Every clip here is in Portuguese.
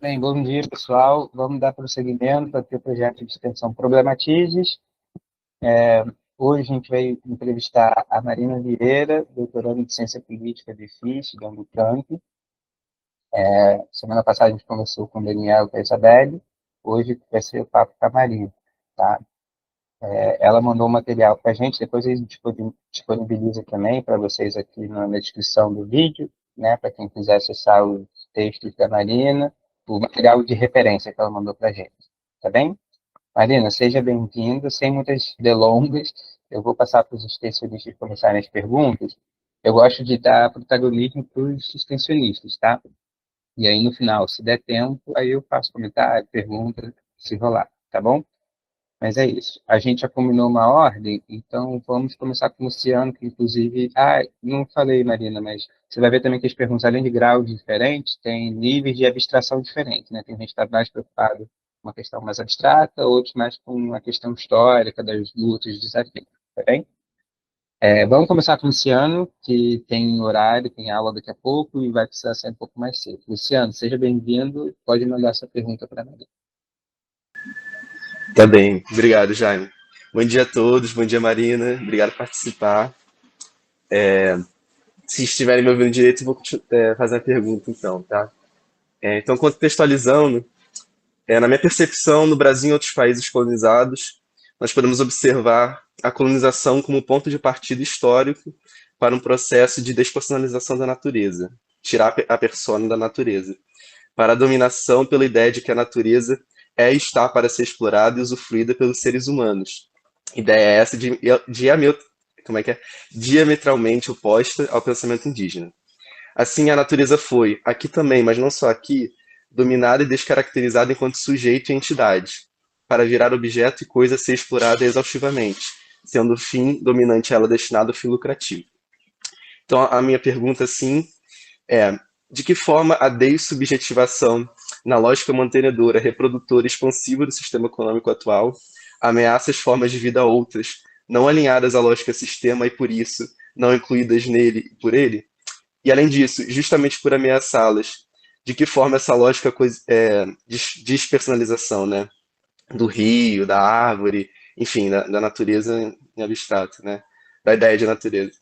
Bem, bom dia, pessoal. Vamos dar prosseguimento aqui ao projeto de extensão Problematizes. Hoje a gente vai entrevistar a Marina Vieira, doutoranda em Ciência Política do IFIS, da Unicamp. Semana passada a gente conversou com o Daniel e com a Isabelle. Hoje vai ser o papo com a Marina, tá? Ela mandou um material para a gente, depois a gente disponibiliza também para vocês aqui na descrição do vídeo, né, para quem quiser acessar os textos da Marina, o material de referência que ela mandou para a gente, tá bem? Marina, seja bem-vinda, sem muitas delongas, eu vou passar para os extensionistas começarem as perguntas. Eu gosto de dar protagonismo para os extensionistas, tá? E aí, no final, se der tempo, aí eu faço comentário, pergunta, se rolar, tá bom? Mas é isso. A gente já combinou uma ordem, então vamos começar com o Luciano, que inclusive. Ah, não falei, Marina, mas você vai ver também que as perguntas, além de graus diferentes, têm níveis de abstração diferentes, né? Tem gente que está mais preocupado com uma questão mais abstrata, outros mais com uma questão histórica, das lutas, dos desafios, tá bem? Vamos começar com o Luciano, que tem horário, tem aula daqui a pouco e vai precisar ser um pouco mais cedo. Luciano, seja bem-vindo, pode mandar sua pergunta para a Marina. Tá bem, obrigado, Jaime. Bom dia a todos, bom dia, Marina. Obrigado por participar. Se estiverem me ouvindo direito, eu vou fazer a pergunta, então, tá? Então, contextualizando, na minha percepção, no Brasil e em outros países colonizados, nós podemos observar a colonização como ponto de partida histórico para um processo de despersonalização da natureza, tirar a persona da natureza, para a dominação pela ideia de que a natureza é e está para ser explorada e usufruída pelos seres humanos. Ideia é essa como é que é? Diametralmente oposta ao pensamento indígena. Assim, a natureza foi, aqui também, mas não só aqui, dominada e descaracterizada enquanto sujeito e entidade, para virar objeto e coisa a ser explorada exaustivamente, sendo o fim dominante ela destinado ao fim lucrativo. Então, a minha pergunta, assim, é: de que forma a dessubjetivação, na lógica mantenedora, reprodutora e expansiva do sistema econômico atual, ameaça as formas de vida outras, não alinhadas à lógica sistema e, por isso, não incluídas nele e por ele? E, além disso, justamente por ameaçá-las, de que forma essa lógica despersonalização, né, do rio, da árvore, enfim, da natureza em abstrato, né, da ideia de natureza,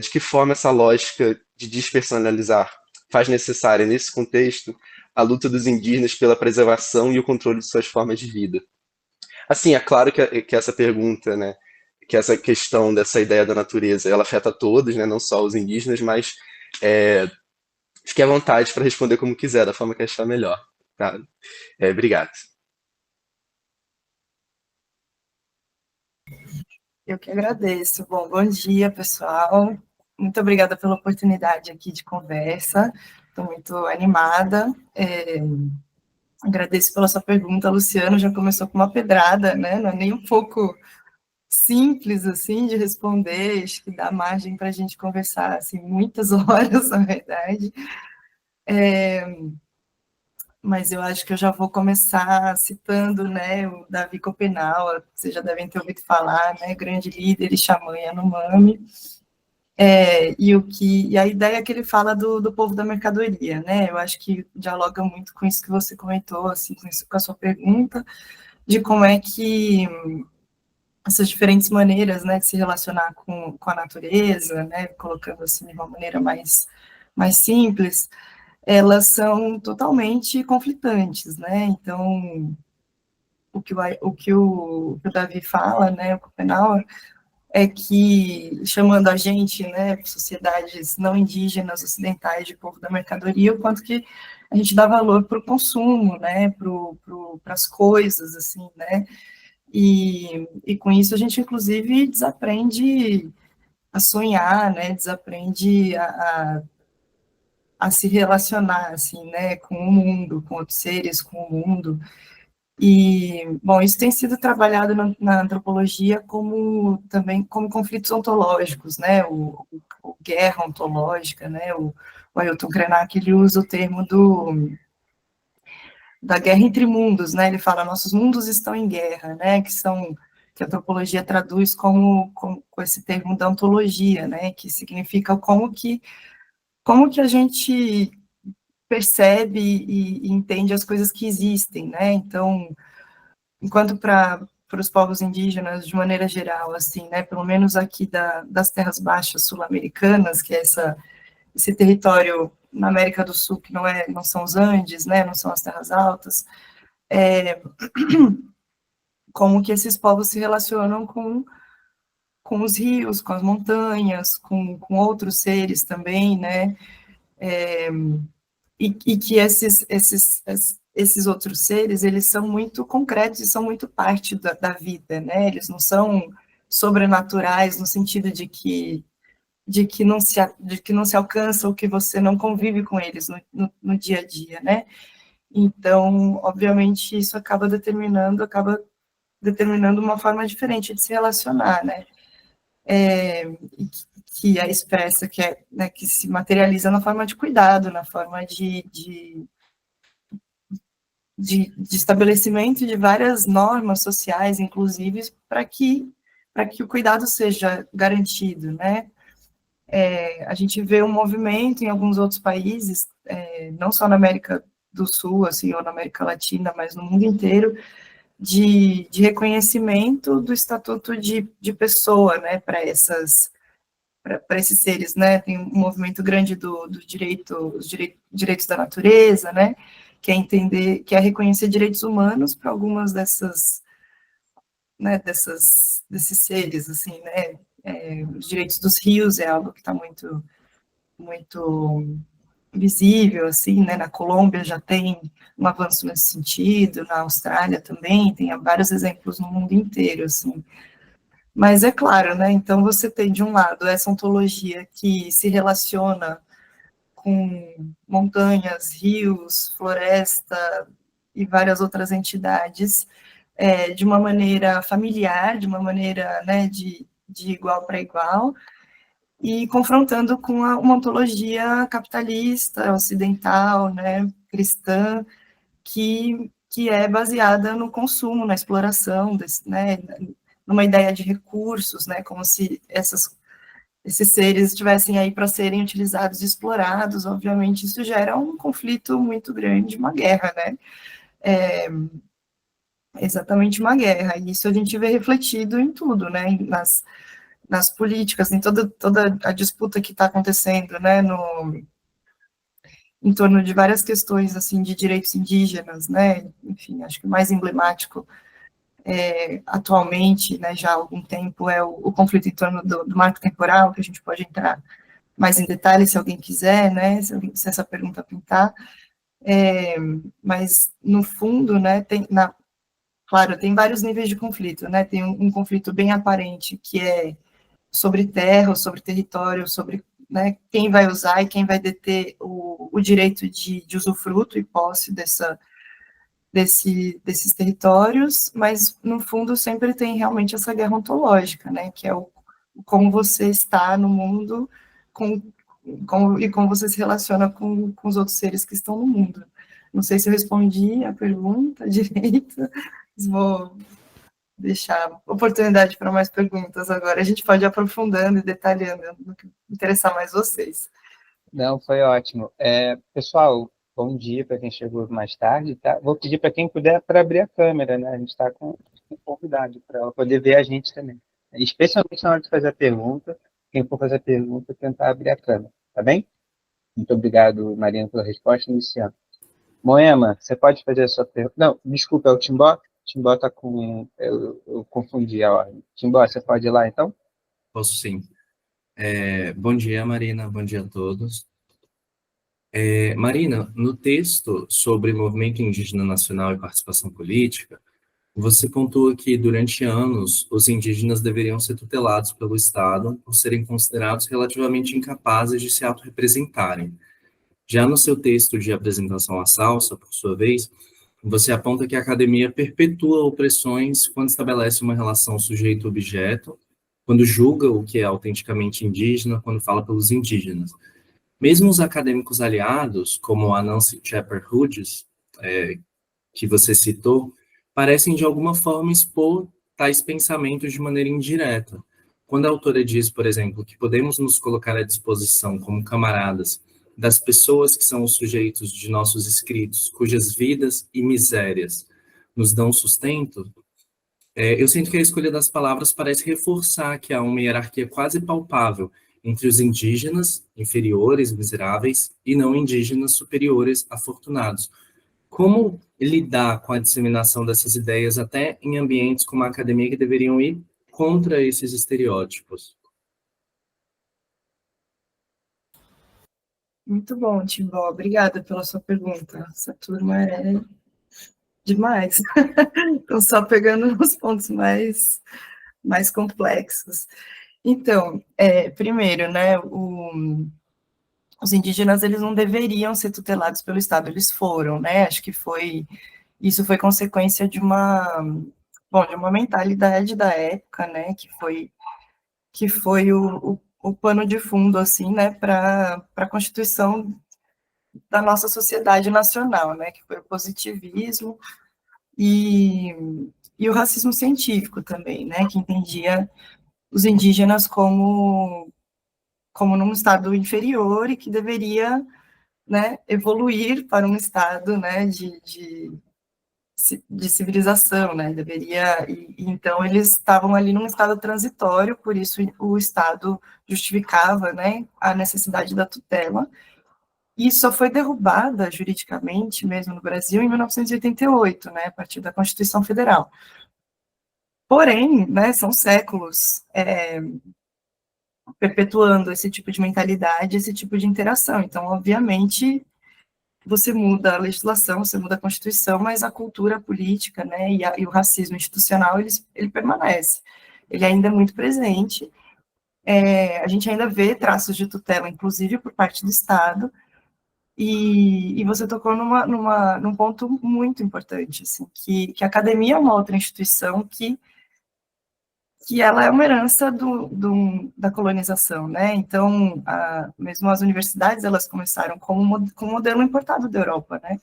de que forma essa lógica de despersonalizar faz necessária, nesse contexto, a luta dos indígenas pela preservação e o controle de suas formas de vida. Assim, é claro que essa pergunta, né, que essa questão dessa ideia da natureza, ela afeta todos, né, não só os indígenas, mas fique à vontade para responder como quiser, da forma que achar melhor. Tá? Obrigado. Eu que agradeço. Bom dia, pessoal. Muito obrigada pela oportunidade aqui de conversa. Estou muito animada. Agradeço pela sua pergunta, Luciano. Já começou com uma pedrada, né? Não é nem um pouco simples assim de responder. Acho que dá margem para a gente conversar assim muitas horas, na verdade. Mas eu acho que eu já vou começar citando, né, o Davi Copenau, vocês já devem ter ouvido falar, né, grande líder e xamã Yanomami, e a ideia que ele fala do povo da mercadoria, né, eu acho que dialoga muito com isso que você comentou, assim, com a sua pergunta, de como é que essas diferentes maneiras, né, de se relacionar com a natureza, né, colocando assim de uma maneira mais simples, elas são totalmente conflitantes, né? Então, o que o Davi fala, né, o Schopenhauer, é que, chamando a gente, né, sociedades não indígenas ocidentais de povo da mercadoria, o quanto que a gente dá valor para o consumo, né, para as coisas, assim, né, e com isso a gente, inclusive, desaprende a sonhar, né, desaprende a se relacionar, assim, né, com o mundo, com outros seres, com o mundo. E, bom, isso tem sido trabalhado na antropologia também como conflitos ontológicos, né, o guerra ontológica, né, o Ailton Krenak, ele usa o termo da guerra entre mundos, né, ele fala, nossos mundos estão em guerra, né, que a antropologia traduz com esse termo da ontologia, né, que significa como que a gente percebe e entende as coisas que existem, né? Então, enquanto para os povos indígenas, de maneira geral, assim, né, pelo menos aqui das terras baixas sul-americanas, que é esse território na América do Sul, que não são os Andes, né, não são as terras altas, como que esses povos se relacionam com os rios, com as montanhas, com outros seres também, né, e que esses outros seres, eles são muito concretos e são muito parte da vida, né, eles não são sobrenaturais no sentido de que não se alcança ou que você não convive com eles no dia a dia, né? Então, obviamente, isso acaba determinando uma forma diferente de se relacionar, né? Que é expressa, né, que se materializa na forma de cuidado, na forma de estabelecimento de várias normas sociais, inclusive, para que o cuidado seja garantido, né? A gente vê um movimento em alguns outros países, não só na América do Sul, assim, ou na América Latina, mas no mundo inteiro, de reconhecimento do estatuto de pessoa, né, para esses seres, né, tem um movimento grande do direitos da natureza, né, que é reconhecer direitos humanos para algumas né, desses seres, assim, né, os direitos dos rios é algo que está muito visível, assim, né, na Colômbia já tem um avanço nesse sentido, na Austrália também, tem vários exemplos no mundo inteiro, assim. Mas é claro, né, então você tem, de um lado, essa ontologia que se relaciona com montanhas, rios, floresta e várias outras entidades, de uma maneira familiar, de uma maneira, né, de igual para igual, e confrontando com uma ontologia capitalista, ocidental, né, cristã, que é baseada no consumo, na exploração, né, numa ideia de recursos, né, como se esses seres estivessem aí para serem utilizados e explorados. Obviamente, isso gera um conflito muito grande, uma guerra, né? Exatamente uma guerra, e isso a gente vê refletido em tudo, né, nas políticas, em toda a disputa que está acontecendo, né, em torno de várias questões, assim, de direitos indígenas, né, enfim, acho que o mais emblemático atualmente, né, já há algum tempo, é o conflito em torno do marco temporal, que a gente pode entrar mais em detalhes, se alguém quiser, né, se essa pergunta pintar, mas, no fundo, né, claro, tem vários níveis de conflito, né, tem um conflito bem aparente, que é sobre terra, sobre território, sobre, né, quem vai usar e quem vai deter o direito de usufruto e posse desses territórios, mas, no fundo, sempre tem realmente essa guerra ontológica, né, que é como você está no mundo e como você se relaciona com os outros seres que estão no mundo. Não sei se eu respondi a pergunta direito, mas vou deixar oportunidade para mais perguntas agora. A gente pode ir aprofundando e detalhando no que interessar mais vocês. Não, foi ótimo. Pessoal, bom dia para quem chegou mais tarde, tá? Vou pedir para quem puder para abrir a câmera, né? A gente está com um convidado para ela poder ver a gente também. Especialmente na hora de fazer a pergunta, quem for fazer a pergunta, tentar abrir a câmera, tá bem? Muito obrigado, Marina, pela resposta, Luciano. Moema, você pode fazer a sua pergunta? Não, desculpa, é o Timbó? Timbó está com... Eu confundi a ordem. Timbó, você pode ir lá, então? Posso sim. Bom dia, Marina. Bom dia a todos. Marina, no texto sobre movimento indígena nacional e participação política, você pontua que, durante anos, os indígenas deveriam ser tutelados pelo Estado por serem considerados relativamente incapazes de se autorrepresentarem. Já no seu texto de apresentação à Salsa, por sua vez, você aponta que a academia perpetua opressões quando estabelece uma relação sujeito-objeto, quando julga o que é autenticamente indígena, quando fala pelos indígenas. Mesmo os acadêmicos aliados, como a Nancy Shepherd Hughes, que você citou, parecem de alguma forma expor tais pensamentos de maneira indireta. Quando a autora diz, por exemplo, que podemos nos colocar à disposição como camaradas das pessoas que são os sujeitos de nossos escritos, cujas vidas e misérias nos dão sustento, eu sinto que a escolha das palavras parece reforçar que há uma hierarquia quase palpável entre os indígenas, inferiores, miseráveis, e não indígenas, superiores, afortunados. Como lidar com a disseminação dessas ideias até em ambientes como a academia que deveriam ir contra esses estereótipos? Muito bom, Timbó. Obrigada pela sua pergunta. Essa turma é demais. Estou só pegando os pontos mais complexos. Então, primeiro, né, os indígenas, eles não deveriam ser tutelados pelo Estado, eles foram, né, acho que isso foi consequência de uma mentalidade da época, né, que foi o pano de fundo, assim, né, para a constituição da nossa sociedade nacional, né, que foi o positivismo e o racismo científico também, né, que entendia os indígenas como num estado inferior e que deveria, né, evoluir para um estado, né, de civilização, né, então eles estavam ali num estado transitório, por isso o Estado justificava, né, a necessidade da tutela, e só foi derrubada juridicamente, mesmo no Brasil, em 1988, né, a partir da Constituição Federal. Porém, né, são séculos perpetuando esse tipo de mentalidade, esse tipo de interação. Então, obviamente, você muda a legislação, você muda a Constituição, mas a cultura política, né, e o racismo institucional, ele permanece. Ele ainda é muito presente. A gente ainda vê traços de tutela, inclusive por parte do Estado, e você tocou num ponto muito importante, assim, que a academia é uma outra instituição que ela é uma herança da colonização, né? Então, mesmo as universidades, elas começaram com um modelo importado da Europa, né?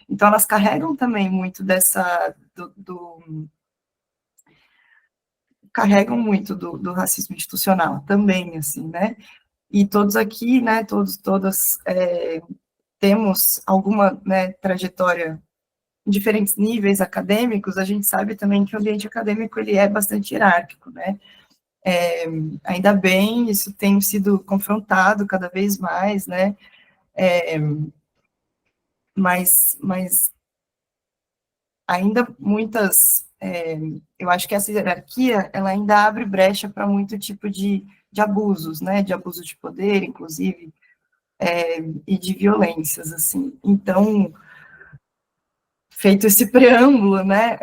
Então, elas carregam também muito carregam muito do racismo institucional também, assim, né? E todos aqui, né, todas temos alguma, né, trajetória em diferentes níveis acadêmicos. A gente sabe também que o ambiente acadêmico, ele é bastante hierárquico, né? Ainda bem, isso tem sido confrontado cada vez mais, né? Mas ainda eu acho que essa hierarquia, ela ainda abre brecha para muito tipo de abusos, né? De abuso de poder, inclusive, e de violências, assim. Então, feito esse preâmbulo, né,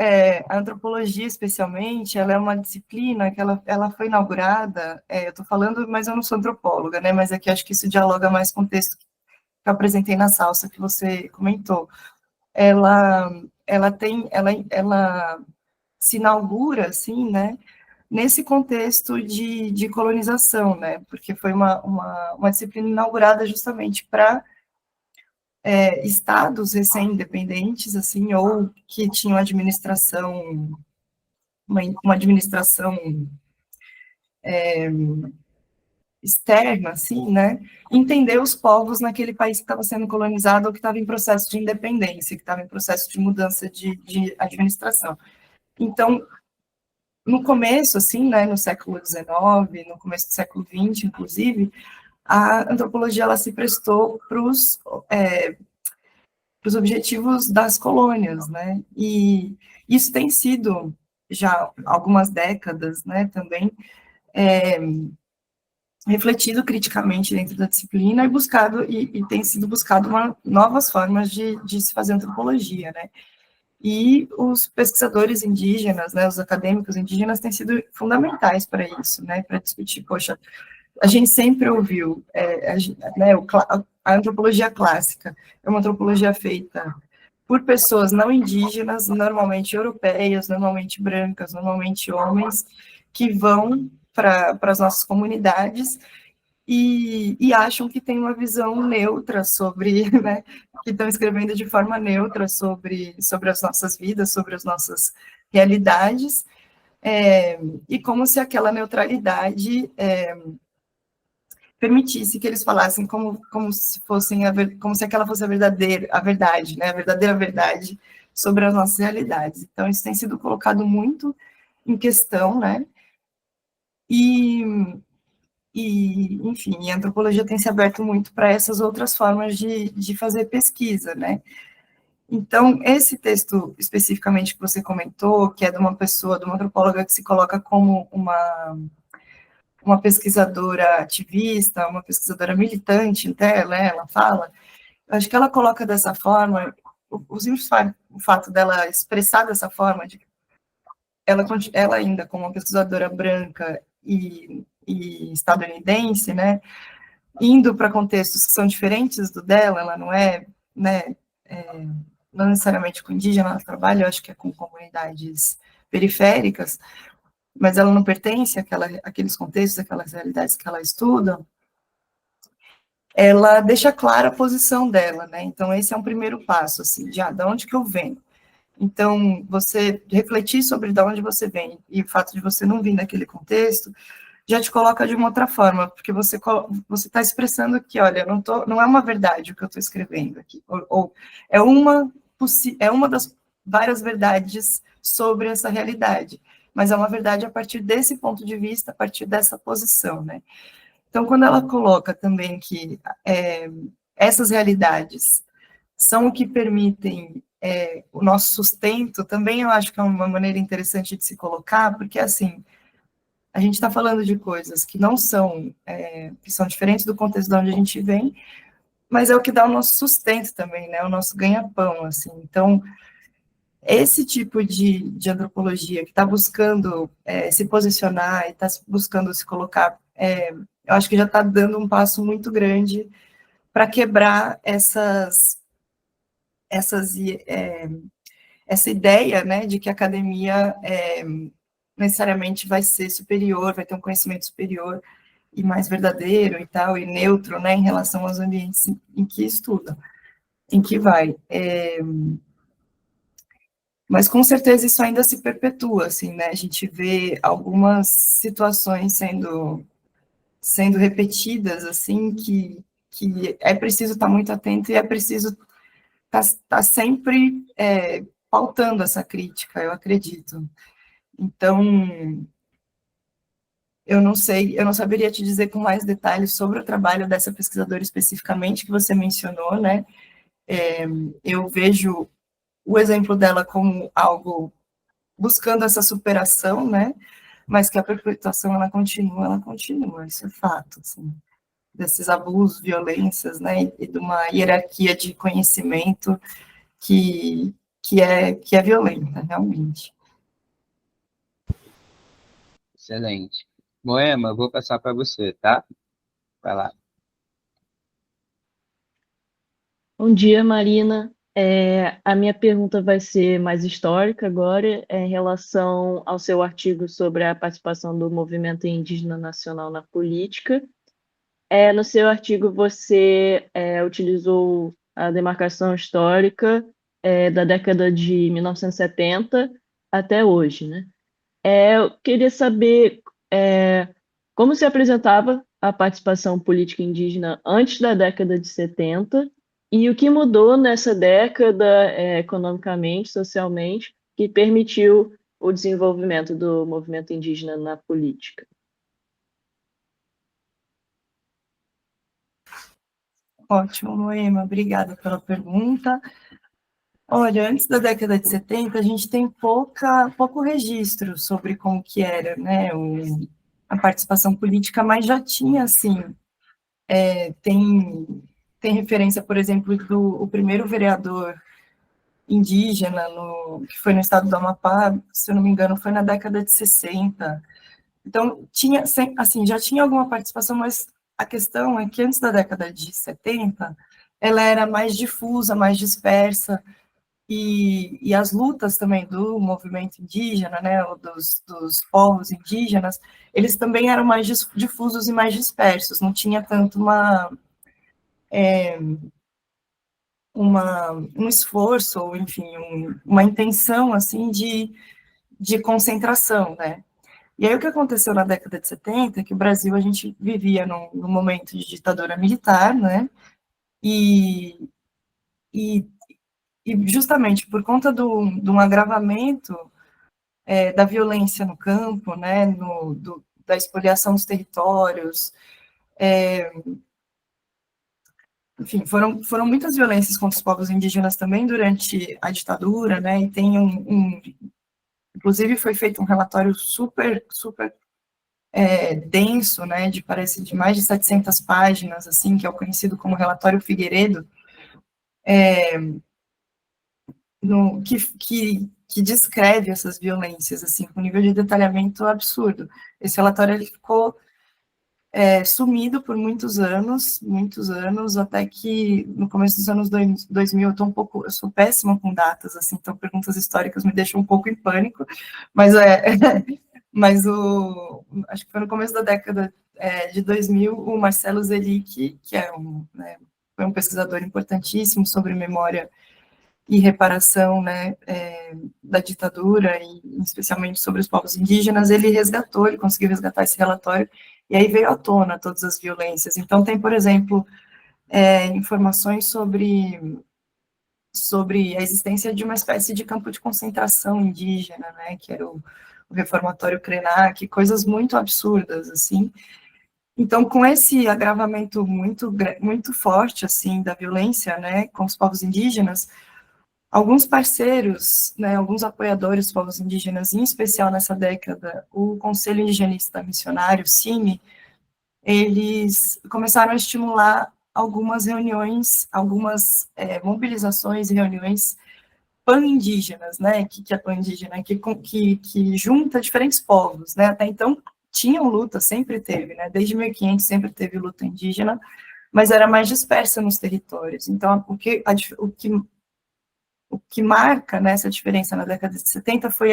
a antropologia, especialmente, ela é uma disciplina que ela foi inaugurada, eu estou falando, mas eu não sou antropóloga, né, mas aqui acho que isso dialoga mais com o texto que eu apresentei na Salsa, que você comentou. Ela se inaugura, assim, né, nesse contexto de colonização, né, porque foi uma disciplina inaugurada justamente para estados recém-independentes, assim, ou que tinham uma administração externa, assim, né, entender os povos naquele país que estava sendo colonizado ou que estava em processo de independência, que estava em processo de mudança de administração. Então, no começo, assim, né, no século XIX, no começo do século XX, inclusive, a antropologia, ela se prestou para os objetivos das colônias, né, e isso tem sido, já há algumas décadas, né, também, refletido criticamente dentro da disciplina e tem sido buscado novas formas de se fazer antropologia, né, e os pesquisadores indígenas, né, os acadêmicos indígenas têm sido fundamentais para isso, né, para discutir, poxa, a gente sempre ouviu, né, a antropologia clássica é uma antropologia feita por pessoas não indígenas, normalmente europeias, normalmente brancas, normalmente homens, que vão para as nossas comunidades e acham que tem uma visão neutra sobre, né, que estão escrevendo de forma neutra sobre as nossas vidas, sobre as nossas realidades, e como se aquela neutralidade permitisse que eles falassem como se fossem como se aquela fosse a verdade, né? A verdadeira verdade sobre as nossas realidades. Então, isso tem sido colocado muito em questão, né? Enfim, a antropologia tem se aberto muito para essas outras formas de fazer pesquisa, né? Então, esse texto especificamente que você comentou, que é de uma pessoa, de uma antropóloga que se coloca como uma pesquisadora ativista, uma pesquisadora militante, até ela fala, eu acho que ela coloca dessa forma, o fato dela expressar dessa forma, de ela ainda como uma pesquisadora branca e estadunidense, né, indo para contextos que são diferentes do dela, ela não é, né, não necessariamente com indígena, ela trabalha, eu acho que é com comunidades periféricas, mas ela não pertence àqueles contextos, àquelas realidades que ela estuda, ela deixa clara a posição dela, né? Então, esse é um primeiro passo, assim, de onde que eu venho. Então, você refletir sobre de onde você vem, e o fato de você não vir daquele contexto, já te coloca de uma outra forma, porque você está expressando que, olha, não é uma verdade o que eu estou escrevendo aqui, ou é uma das várias verdades sobre essa realidade, mas é uma verdade a partir desse ponto de vista, a partir dessa posição, né? Então, quando ela coloca também que essas realidades são o que permitem o nosso sustento, também eu acho que é uma maneira interessante de se colocar, porque, assim, a gente está falando de coisas que não são, que são diferentes do contexto de onde a gente vem, mas é o que dá o nosso sustento também, né, o nosso ganha-pão, assim. Então, esse tipo de antropologia que está buscando se posicionar e está buscando se colocar, eu acho que já está dando um passo muito grande para quebrar essa ideia, né, de que a academia necessariamente vai ser superior, vai ter um conhecimento superior e mais verdadeiro e tal, e neutro, né, em relação aos ambientes em que estuda, em que vai. Mas, com certeza, isso ainda se perpetua, assim, né, a gente vê algumas situações sendo repetidas, assim, que é preciso estar muito atento e é preciso estar sempre pautando essa crítica, eu acredito. Então, eu não sei, eu não saberia te dizer com mais detalhes sobre o trabalho dessa pesquisadora especificamente que você mencionou, né? Eu vejo o exemplo dela como algo buscando essa superação, né? Mas que a perpetuação ela continua, isso é fato, assim, desses abusos, violências, né? E de uma hierarquia de conhecimento que é violenta, realmente. Excelente. Moema, eu vou passar para você, tá? Vai lá. Bom dia, Marina. A minha pergunta vai ser mais histórica agora, em relação ao seu artigo sobre a participação do movimento indígena nacional na política. No seu artigo, você utilizou a demarcação histórica da década de 1970 até hoje, né? Eu queria saber como se apresentava a participação política indígena antes da década de 70 e o que mudou nessa década, economicamente, socialmente, que permitiu o desenvolvimento do movimento indígena na política. Ótimo, Moema, obrigada pela pergunta. Olha, antes da década de 70, a gente tem pouco registro sobre como que era, né, a participação política, mas já tinha, assim, tem referência, por exemplo, do primeiro vereador indígena, que foi no estado do Amapá, se eu não me engano, foi na década de 60. Então, assim, já tinha alguma participação, mas a questão é que antes da década de 70, ela era mais difusa, mais dispersa, e as lutas também do movimento indígena, né, dos povos indígenas, eles também eram mais difusos e mais dispersos, não tinha tanto um esforço, ou enfim, uma intenção, assim, de concentração, né. E aí o que aconteceu na década de 70 é que o Brasil, a gente vivia num momento de ditadura militar, né, e, e, e justamente por conta de um agravamento da violência no campo, né, da expoliação dos territórios, enfim, foram muitas violências contra os povos indígenas também durante a ditadura, né, e tem inclusive foi feito um relatório super denso, né, parece de mais de 700 páginas, assim, que é o conhecido como relatório Figueiredo, que descreve essas violências, assim, com um nível de detalhamento absurdo. Esse relatório ele ficou sumido por muitos anos, até que no começo dos anos 2000, eu sou péssima com datas, assim, então perguntas históricas me deixam um pouco em pânico, mas acho que foi no começo da década de 2000, o Marcelo Zelic, que foi um pesquisador importantíssimo sobre memória e reparação, né, da ditadura, e especialmente sobre os povos indígenas, ele conseguiu resgatar esse relatório, e aí veio à tona todas as violências. Então, tem, por exemplo, informações sobre a existência de uma espécie de campo de concentração indígena, né, que era o reformatório Krenak, coisas muito absurdas, assim. Então, com esse agravamento muito forte, assim, da violência, né, com os povos indígenas, alguns parceiros, né, alguns apoiadores dos povos indígenas, em especial nessa década, o Conselho Indigenista Missionário, CIMI, eles começaram a estimular algumas reuniões, algumas mobilizações e reuniões pan-indígenas, né, que é pan-indígena, que junta diferentes povos, né, até então tinham luta, sempre teve, né, desde 1500 sempre teve luta indígena, mas era mais dispersa nos territórios. Então, o que marca, né, essa diferença na década de 70 foi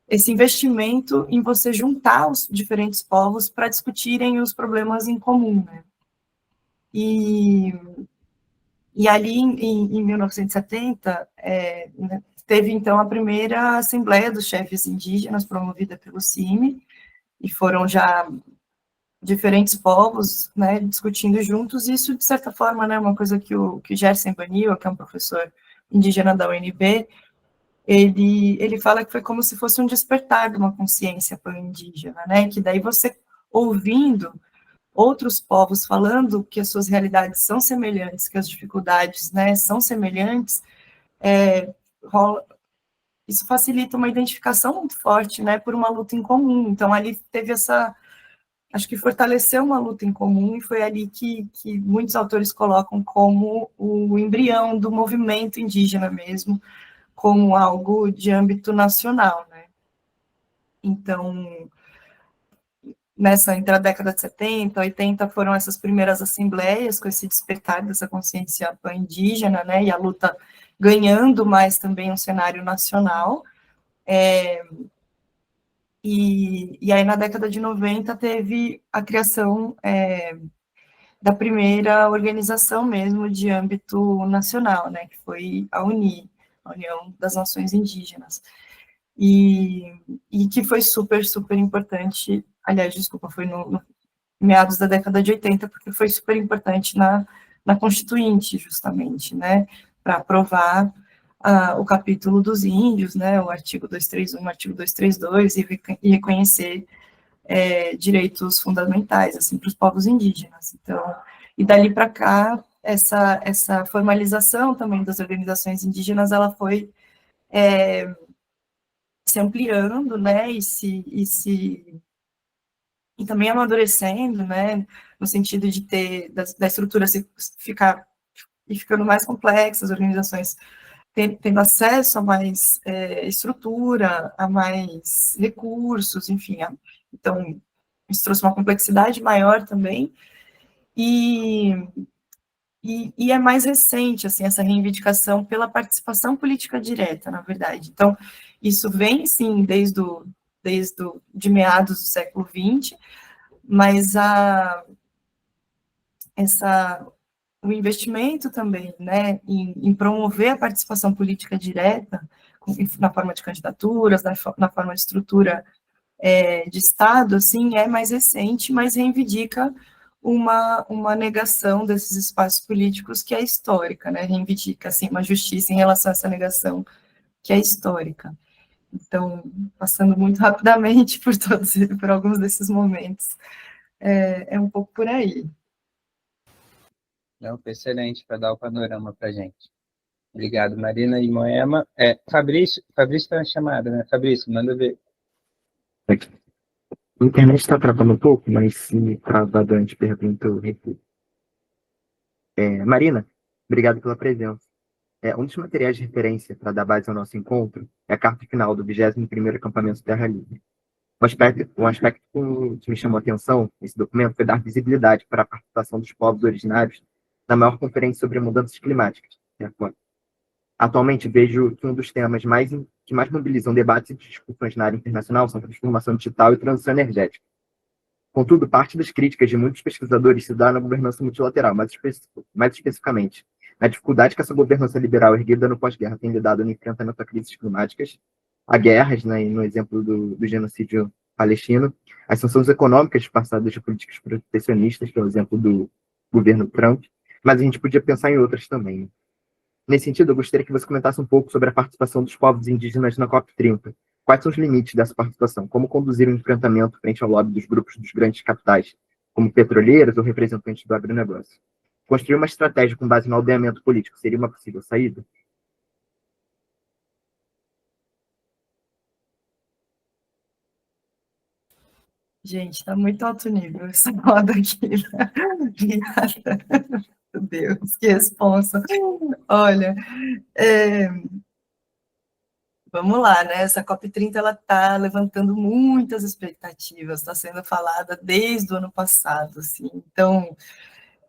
esse investimento em você juntar os diferentes povos para discutirem os problemas em comum, né? E ali, em 1970, né, teve, então, a primeira Assembleia dos Chefes Indígenas, promovida pelo CIMI, e foram já diferentes povos, né, discutindo juntos. Isso, de certa forma, né, uma coisa que o Gerson Baniwa, que é um professor indígena da UNB, ele fala que foi como se fosse um despertar de uma consciência pan-indígena, né, que daí você, ouvindo outros povos falando que as suas realidades são semelhantes, que as dificuldades, né, são semelhantes, isso facilita uma identificação muito forte, né, por uma luta em comum. Então, ali teve acho que fortaleceu uma luta em comum, e foi ali que muitos autores colocam como o embrião do movimento indígena mesmo, como algo de âmbito nacional, né. Então, entre a década de 70, 80, foram essas primeiras assembleias, com esse despertar dessa consciência pan-indígena, né, e a luta ganhando mais também um cenário nacional. E aí, na década de 90, teve a criação da primeira organização mesmo de âmbito nacional, né, que foi a UNI, a União das Nações Indígenas. E que foi super, super importante, aliás, desculpa, foi no meados da década de 80, porque foi super importante na Constituinte, justamente, né, para aprovar o capítulo dos índios, né, o artigo 231, o artigo 232, e reconhecer direitos fundamentais, assim, para os povos indígenas. Então, e dali para cá, essa formalização também das organizações indígenas, ela foi se ampliando, né, e também amadurecendo, né, no sentido de ter, da estrutura ficando mais complexa, as organizações tendo acesso a mais estrutura, a mais recursos, enfim. Então, isso trouxe uma complexidade maior também, e é mais recente, assim, essa reivindicação pela participação política direta, na verdade. Então, isso vem, sim, de meados do século XX, mas o investimento também, né, em promover a participação política direta, na forma de candidaturas, na forma de estrutura de Estado, assim, é mais recente, mas reivindica uma negação desses espaços políticos que é histórica, né? Reivindica, assim, uma justiça em relação a essa negação que é histórica. Então, passando muito rapidamente por alguns desses momentos, é um pouco por aí. Não, foi excelente para dar o panorama para a gente. Obrigado, Marina e Moema. Fabrício está na chamada, né? Fabrício, manda ver. A internet está travando um pouco, mas se travar durante a pergunta, eu refuto. Marina, obrigado pela presença. Um dos materiais de referência para dar base ao nosso encontro é a carta final do 21º Acampamento Terra Livre. Um aspecto que me chamou a atenção nesse documento foi dar visibilidade para a participação dos povos originários na maior conferência sobre mudanças climáticas, que é a COP. Atualmente, vejo que um dos temas que mais mobilizam debates e discussões na área internacional são transformação digital e transição energética. Contudo, parte das críticas de muitos pesquisadores se dá na governança multilateral, mais especificamente, na dificuldade que essa governança liberal erguida no pós-guerra tem lidado no enfrentamento a crises climáticas, a guerras, né, no exemplo do genocídio palestino, as sanções econômicas passadas de políticas protecionistas, que é o exemplo do governo Trump, mas a gente podia pensar em outras também. Né? Nesse sentido, eu gostaria que você comentasse um pouco sobre a participação dos povos indígenas na COP30. Quais são os limites dessa participação? Como conduzir o enfrentamento frente ao lobby dos grupos dos grandes capitais, como petroleiras ou representantes do agronegócio? Construir uma estratégia com base no aldeamento político seria uma possível saída? Gente, está muito alto nível essa roda aqui. Né? Obrigada. Meu Deus, que responsa. Olha, vamos lá, né? Essa COP30 ela está levantando muitas expectativas, está sendo falada desde o ano passado, assim. Então,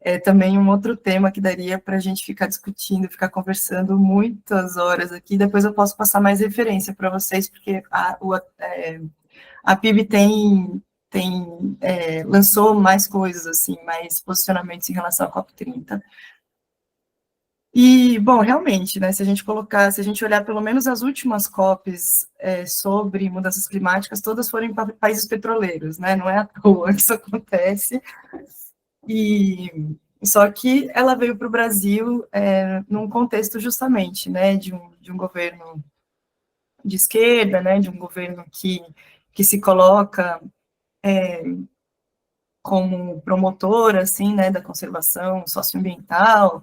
é também um outro tema que daria para a gente ficar discutindo, ficar conversando muitas horas aqui. Depois eu posso passar mais referência para vocês, porque a PIB lançou mais coisas, assim, mais posicionamentos em relação à COP30. E, bom, realmente, né, se a gente olhar pelo menos as últimas COPs sobre mudanças climáticas, todas foram em países petroleiros, né, não é à toa que isso acontece, e só que ela veio para o Brasil num contexto justamente, né, de um governo de esquerda, né, de um governo que se coloca como promotor, assim, né, da conservação socioambiental,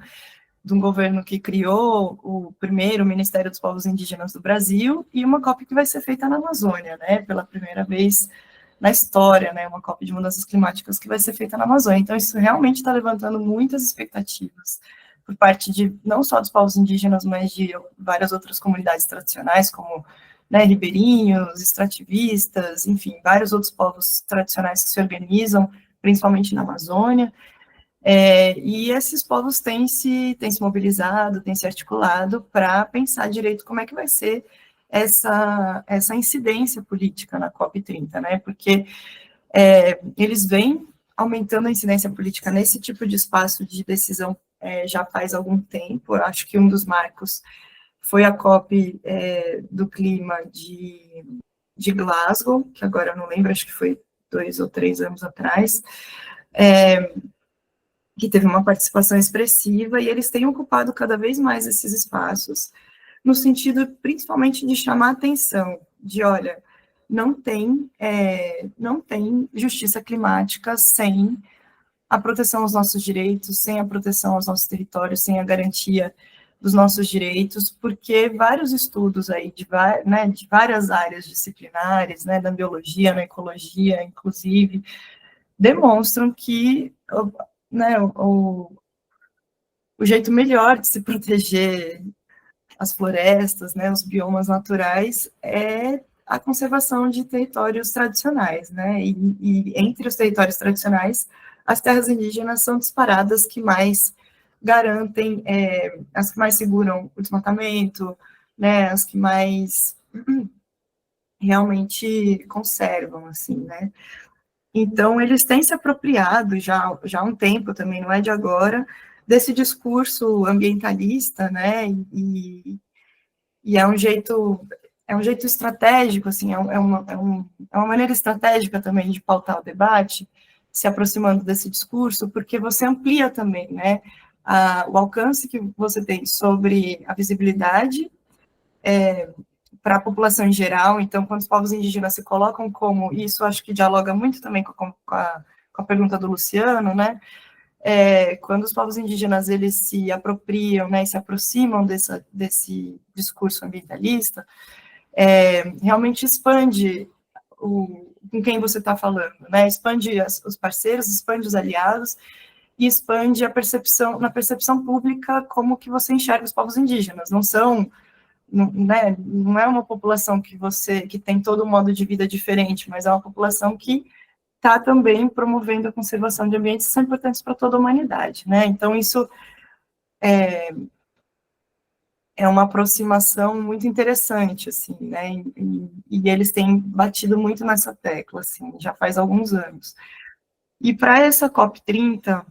de um governo que criou o primeiro Ministério dos Povos Indígenas do Brasil, e uma COP que vai ser feita na Amazônia, né, pela primeira vez na história, né, uma COP de mudanças climáticas que vai ser feita na Amazônia. Então, isso realmente está levantando muitas expectativas por parte de, não só dos povos indígenas, mas de várias outras comunidades tradicionais, como, né, ribeirinhos, extrativistas, enfim, vários outros povos tradicionais que se organizam, principalmente na Amazônia. E esses povos têm se mobilizado, têm se articulado para pensar direito como é que vai ser essa incidência política na COP30, né? Porque eles vêm aumentando a incidência política nesse tipo de espaço de decisão já faz algum tempo. Eu acho que um dos marcos foi a COP do clima de Glasgow, que agora eu não lembro, acho que foi 2 ou 3 anos atrás, que teve uma participação expressiva, e eles têm ocupado cada vez mais esses espaços, no sentido, principalmente, de chamar a atenção, de, olha, não tem justiça climática sem a proteção aos nossos direitos, sem a proteção aos nossos territórios, sem a garantia dos nossos direitos, porque vários estudos aí de várias áreas disciplinares, né, da biologia, na ecologia, inclusive, demonstram que né, o jeito melhor de se proteger as florestas, né, os biomas naturais, é a conservação de territórios tradicionais, né, e entre os territórios tradicionais, as terras indígenas são disparadas que mais garantem, as que mais seguram o desmatamento, né, as que mais realmente conservam, assim, né. Então, eles têm se apropriado já há um tempo também, não é de agora, desse discurso ambientalista, né, e é um jeito, é um jeito estratégico, assim, é uma maneira estratégica também de pautar o debate, se aproximando desse discurso, porque você amplia também, né, o alcance que você tem sobre a visibilidade para a população em geral. Então, quando os povos indígenas se colocam como, e isso acho que dialoga muito também com a pergunta do Luciano, né, quando os povos indígenas eles se apropriam, né, e se aproximam desse discurso ambientalista, realmente expande com quem você está falando, né? Expande os parceiros, expande os aliados e expande a percepção, na percepção pública, como que você enxerga os povos indígenas. Não são, né, não é uma população que tem todo um modo de vida diferente, mas é uma população que está também promovendo a conservação de ambientes que são importantes para toda a humanidade, né? Então, isso é uma aproximação muito interessante, assim, né, e eles têm batido muito nessa tecla, assim, já faz alguns anos. E para essa COP30,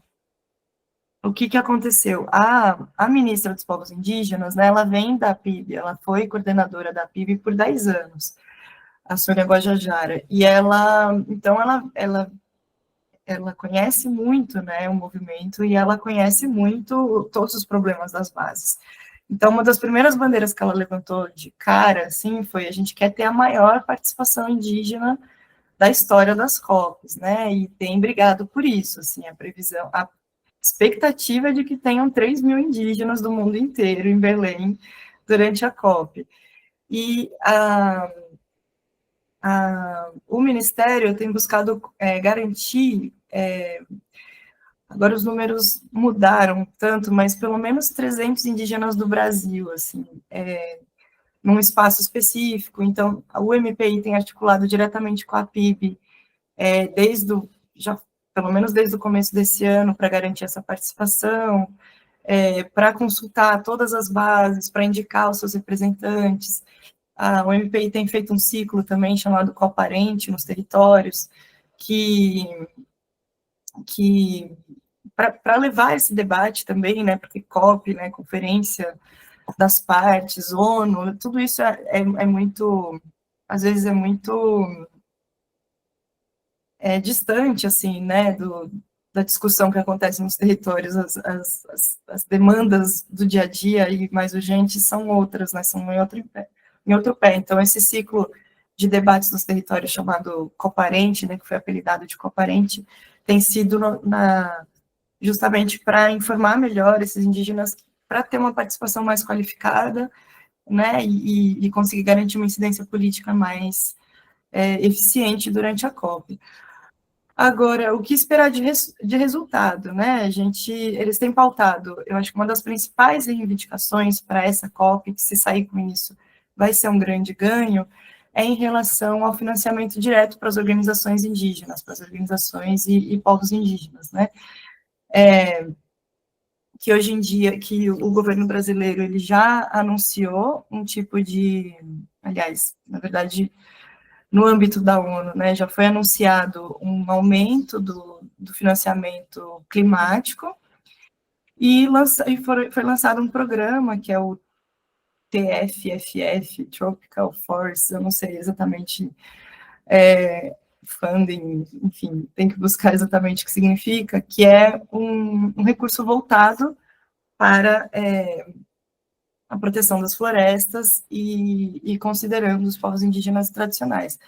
o que aconteceu? A ministra dos Povos Indígenas, né, ela vem da PIB, ela foi coordenadora da PIB por 10 anos, a Sônia Guajajara, e então, ela conhece muito, né, o movimento, e ela conhece muito todos os problemas das bases. Então, uma das primeiras bandeiras que ela levantou de cara, assim, foi: a gente quer ter a maior participação indígena da história das COPs, né, e tem brigado por isso, assim, a expectativa é de que tenham 3 mil indígenas do mundo inteiro em Belém durante a COP. E o Ministério tem buscado garantir, agora os números mudaram tanto, mas pelo menos 300 indígenas do Brasil, assim, num espaço específico. Então, a UMPI tem articulado diretamente com a PIB, pelo menos desde o começo desse ano, para garantir essa participação, para consultar todas as bases, para indicar os seus representantes. A UMPI tem feito um ciclo também chamado Coparente nos territórios, que para levar esse debate também, né, porque COP, né, Conferência das Partes, ONU, tudo isso é muito, às vezes é muito distante, assim, né, da discussão que acontece nos territórios. As demandas do dia a dia e mais urgentes são outras, né, são em outro pé. Então, esse ciclo de debates nos territórios chamado Coparente, né, que foi apelidado de Coparente, tem sido justamente para informar melhor esses indígenas, para ter uma participação mais qualificada, né, e conseguir garantir uma incidência política mais eficiente durante a COP. Agora, o que esperar de resultado, né? Eles têm pautado, eu acho que uma das principais reivindicações para essa COP, que se sair com isso vai ser um grande ganho, é em relação ao financiamento direto para as organizações indígenas, para as organizações e povos indígenas, né? Que hoje em dia, que o governo brasileiro ele já anunciou um tipo de, aliás, na verdade, no âmbito da ONU, né, já foi anunciado um aumento do financiamento climático e foi lançado um programa que é o TFFF, Tropical Force, eu não sei exatamente, funding, enfim, tem que buscar exatamente o que significa, que é um recurso voltado para a proteção das florestas e considerando os povos indígenas tradicionais.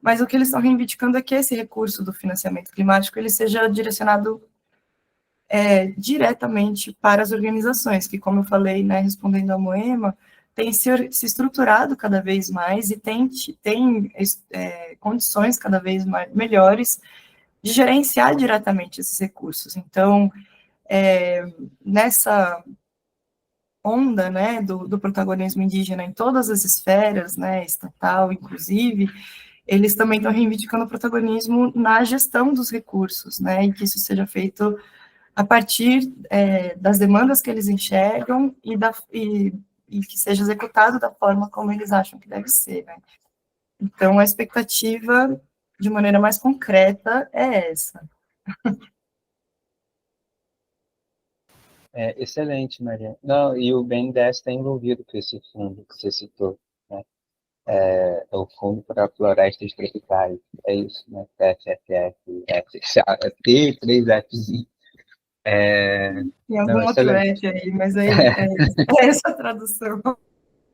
Mas o que eles estão reivindicando é que esse recurso do financiamento climático ele seja direcionado diretamente para as organizações, que, como eu falei, né, respondendo a Moema, tem se estruturado cada vez mais e tem condições cada vez melhores de gerenciar diretamente esses recursos. Então, nessa onda, né, do protagonismo indígena em todas as esferas, né, estatal, inclusive, eles também estão reivindicando o protagonismo na gestão dos recursos, né, e que isso seja feito a partir das demandas que eles enxergam e que seja executado da forma como eles acham que deve ser, né. Então, a expectativa, de maneira mais concreta, é essa. Excelente, Maria. Não, e o BNDES está envolvido com esse fundo que você citou, né? é o Fundo para Florestas Tropicais. É isso, né? T, 3Fs. Tem Não, algum outro excelente. F aí, mas é essa a tradução.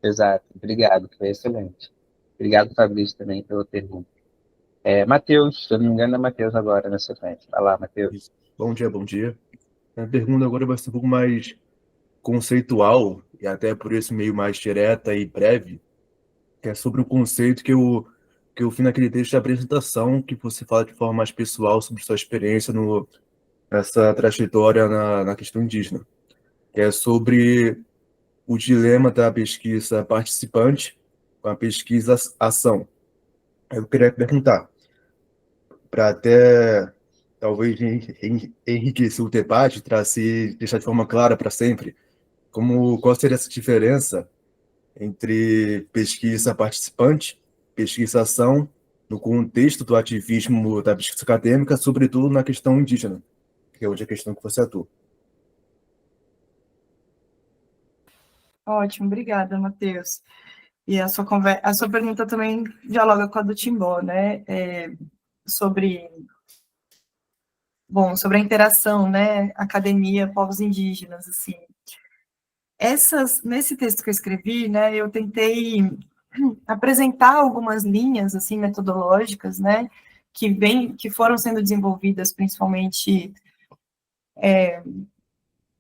Exato, obrigado, foi excelente. Obrigado, Fabrício, também pela pergunta. Matheus, se eu não me engano, é Matheus agora na sequência. Vai lá, Matheus. Isso. Bom dia, bom dia. A pergunta agora vai ser um pouco mais conceitual e até por isso meio mais direta e breve, que é sobre o conceito que eu fiz naquele texto de apresentação, que você fala de forma mais pessoal sobre sua experiência nessa trajetória na questão indígena, que é sobre o dilema da pesquisa participante com a pesquisa ação. Eu queria perguntar, para até talvez enriquecer o debate, trazer, deixar de forma clara para sempre, qual seria essa diferença entre pesquisa participante, pesquisa ação, no contexto do ativismo da pesquisa acadêmica, sobretudo na questão indígena, que é hoje a questão que você atua. Ótimo, obrigada, Matheus. E a sua pergunta também dialoga com a do Timbó, né? Sobre a interação, né? Academia, povos indígenas, assim. Nesse texto que eu escrevi, né? Eu tentei apresentar algumas linhas, assim, metodológicas, né? Que foram sendo desenvolvidas principalmente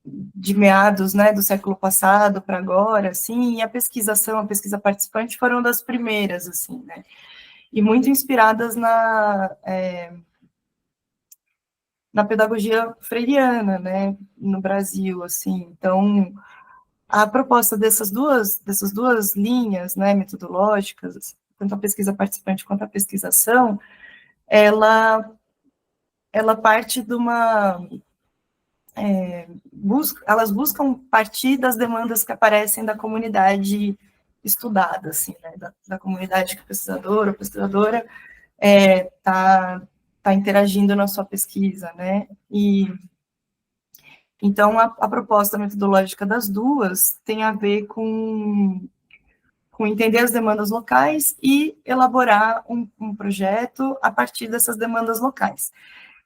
de meados, né, do século passado para agora, assim, e a pesquisa participante foram das primeiras, assim, né, e muito inspiradas na pedagogia freiriana, né, no Brasil, assim. Então, a proposta dessas duas linhas, né, metodológicas, tanto a pesquisa participante quanto a pesquisação, ela parte de elas buscam partir das demandas que aparecem da comunidade estudada, assim, né, da comunidade que o pesquisador ou pesquisadora tá interagindo na sua pesquisa, né, e então a proposta metodológica das duas tem a ver com entender as demandas locais e elaborar um projeto a partir dessas demandas locais.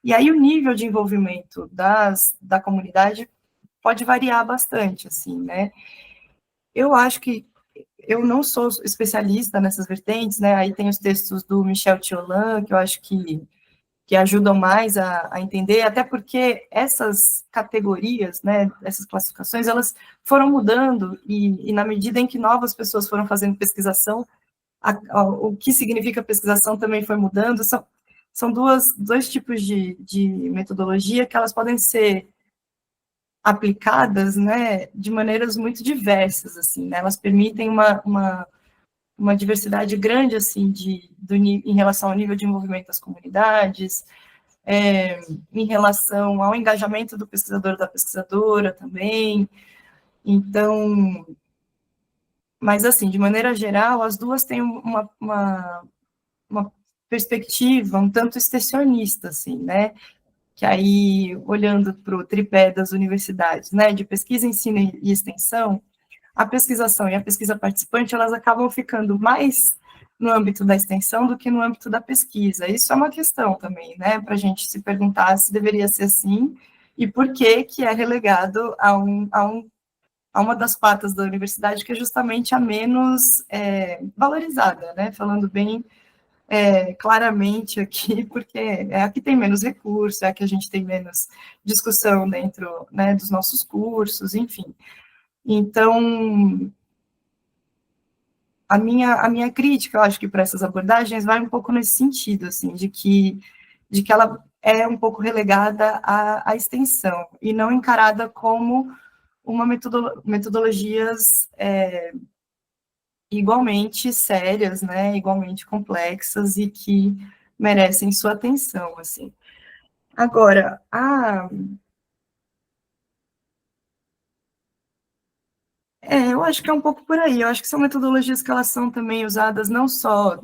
E aí o nível de envolvimento da comunidade pode variar bastante, assim, né? Eu acho que eu não sou especialista nessas vertentes, né? Aí tem os textos do Michel Tiolan, que eu acho que ajudam mais a entender, até porque essas categorias, né, essas classificações, elas foram mudando, e na medida em que novas pessoas foram fazendo pesquisação, o que significa pesquisação também foi mudando. São dois tipos de metodologia que elas podem ser aplicadas, né, de maneiras muito diversas, assim, né, elas permitem uma diversidade grande, assim, em relação ao nível de envolvimento das comunidades, em relação ao engajamento do pesquisador ou da pesquisadora também. Então, mas, assim, de maneira geral, as duas têm uma perspectiva um tanto extensionista, assim, né, que aí, olhando para o tripé das universidades, né, de pesquisa, ensino e extensão, a pesquisação e a pesquisa participante, elas acabam ficando mais no âmbito da extensão do que no âmbito da pesquisa. Isso é uma questão também, né, para a gente se perguntar se deveria ser assim e por que é relegado a uma das patas da universidade que é justamente a menos valorizada, né, falando bem claramente aqui, porque é a que tem menos recursos, é a que a gente tem menos discussão dentro, né, dos nossos cursos, enfim. Então, a minha crítica, eu acho que para essas abordagens vai um pouco nesse sentido, assim, de que ela é um pouco relegada à extensão e não encarada como uma metodologias igualmente sérias, né, igualmente complexas e que merecem sua atenção, assim. Agora, eu acho que é um pouco por aí. Eu acho que são metodologias que elas são também usadas não só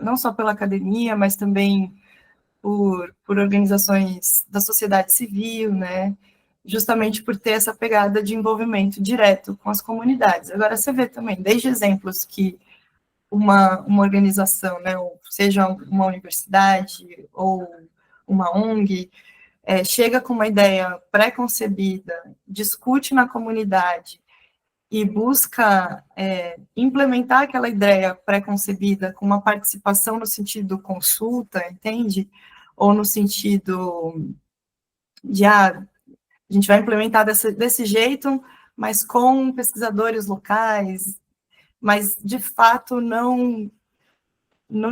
não só pela academia, mas também por organizações da sociedade civil, né? Justamente por ter essa pegada de envolvimento direto com as comunidades. Agora, você vê também, desde exemplos que uma organização, né, ou seja uma universidade ou uma ONG, chega com uma ideia pré-concebida, discute na comunidade e busca implementar aquela ideia pré-concebida com uma participação no sentido consulta, entende? Ou no sentido de, a gente vai implementar desse jeito, mas com pesquisadores locais, mas, de fato, não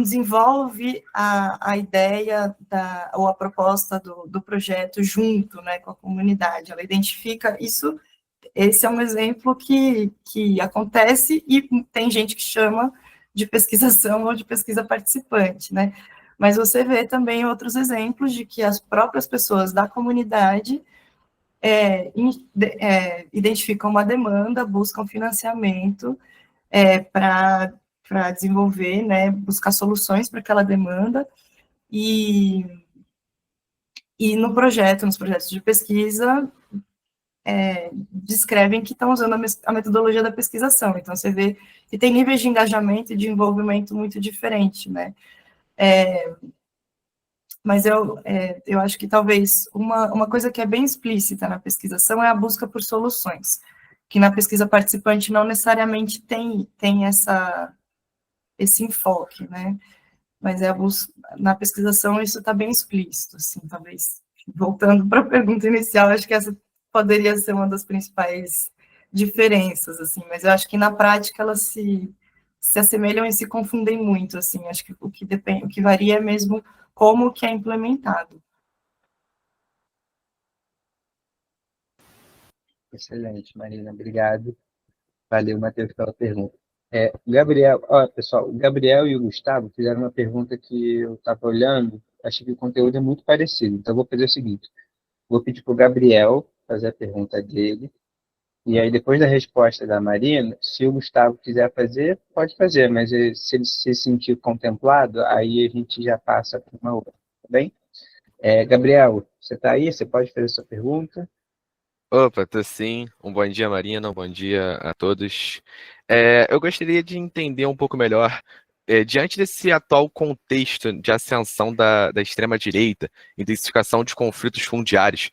desenvolve a ideia ou a proposta do projeto junto, né, com a comunidade. Ela identifica isso. Esse é um exemplo que acontece e tem gente que chama de pesquisação ou de pesquisa participante, né? Mas você vê também outros exemplos de que as próprias pessoas da comunidade identificam uma demanda, buscam financiamento para desenvolver, né, buscar soluções para aquela demanda, e nos projetos de pesquisa, descrevem que estão usando a metodologia da pesquisação. Então, você vê que tem níveis de engajamento e de envolvimento muito diferentes, né? Mas eu acho que talvez uma coisa que é bem explícita na pesquisação é a busca por soluções, que na pesquisa participante não necessariamente tem esse enfoque, né? Mas na pesquisação isso está bem explícito, assim, talvez. Voltando para a pergunta inicial, acho que essa poderia ser uma das principais diferenças, assim, mas eu acho que na prática elas se assemelham e se confundem muito, assim, acho que o que varia é mesmo como que é implementado. Excelente, Marina, obrigado. Valeu, Matheus, pela pergunta. Pessoal, o Gabriel e o Gustavo fizeram uma pergunta que eu estava olhando, achei que o conteúdo é muito parecido, então eu vou fazer o seguinte, vou pedir para o Gabriel fazer a pergunta dele, e aí depois da resposta da Marina, se o Gustavo quiser fazer, pode fazer, mas se ele se sentir contemplado, aí a gente já passa para uma outra, tá bem? Gabriel, você está aí? Você pode fazer a sua pergunta? Opa, tô sim. Um bom dia, Marina. Um bom dia a todos. Eu gostaria de entender um pouco melhor, diante desse atual contexto de ascensão da extrema-direita, intensificação de conflitos fundiários,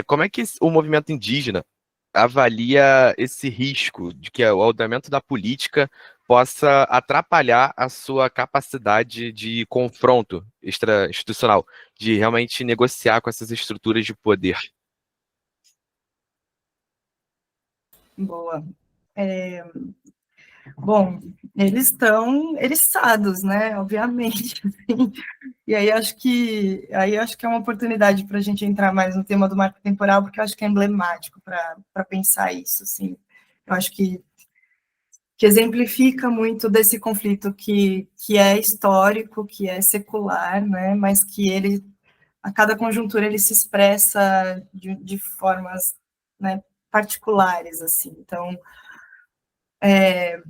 como é que o movimento indígena avalia esse risco de que o aumento da política possa atrapalhar a sua capacidade de confronto extra-institucional, de realmente negociar com essas estruturas de poder? Boa. Bom, eles estão eriçados, né? Obviamente. Assim. E aí acho que é uma oportunidade para a gente entrar mais no tema do marco temporal, porque eu acho que é emblemático para pensar isso. Assim. Eu acho que exemplifica muito desse conflito que é histórico, que é secular, né? Mas que ele, a cada conjuntura, ele se expressa de formas, né, particulares, assim. Então,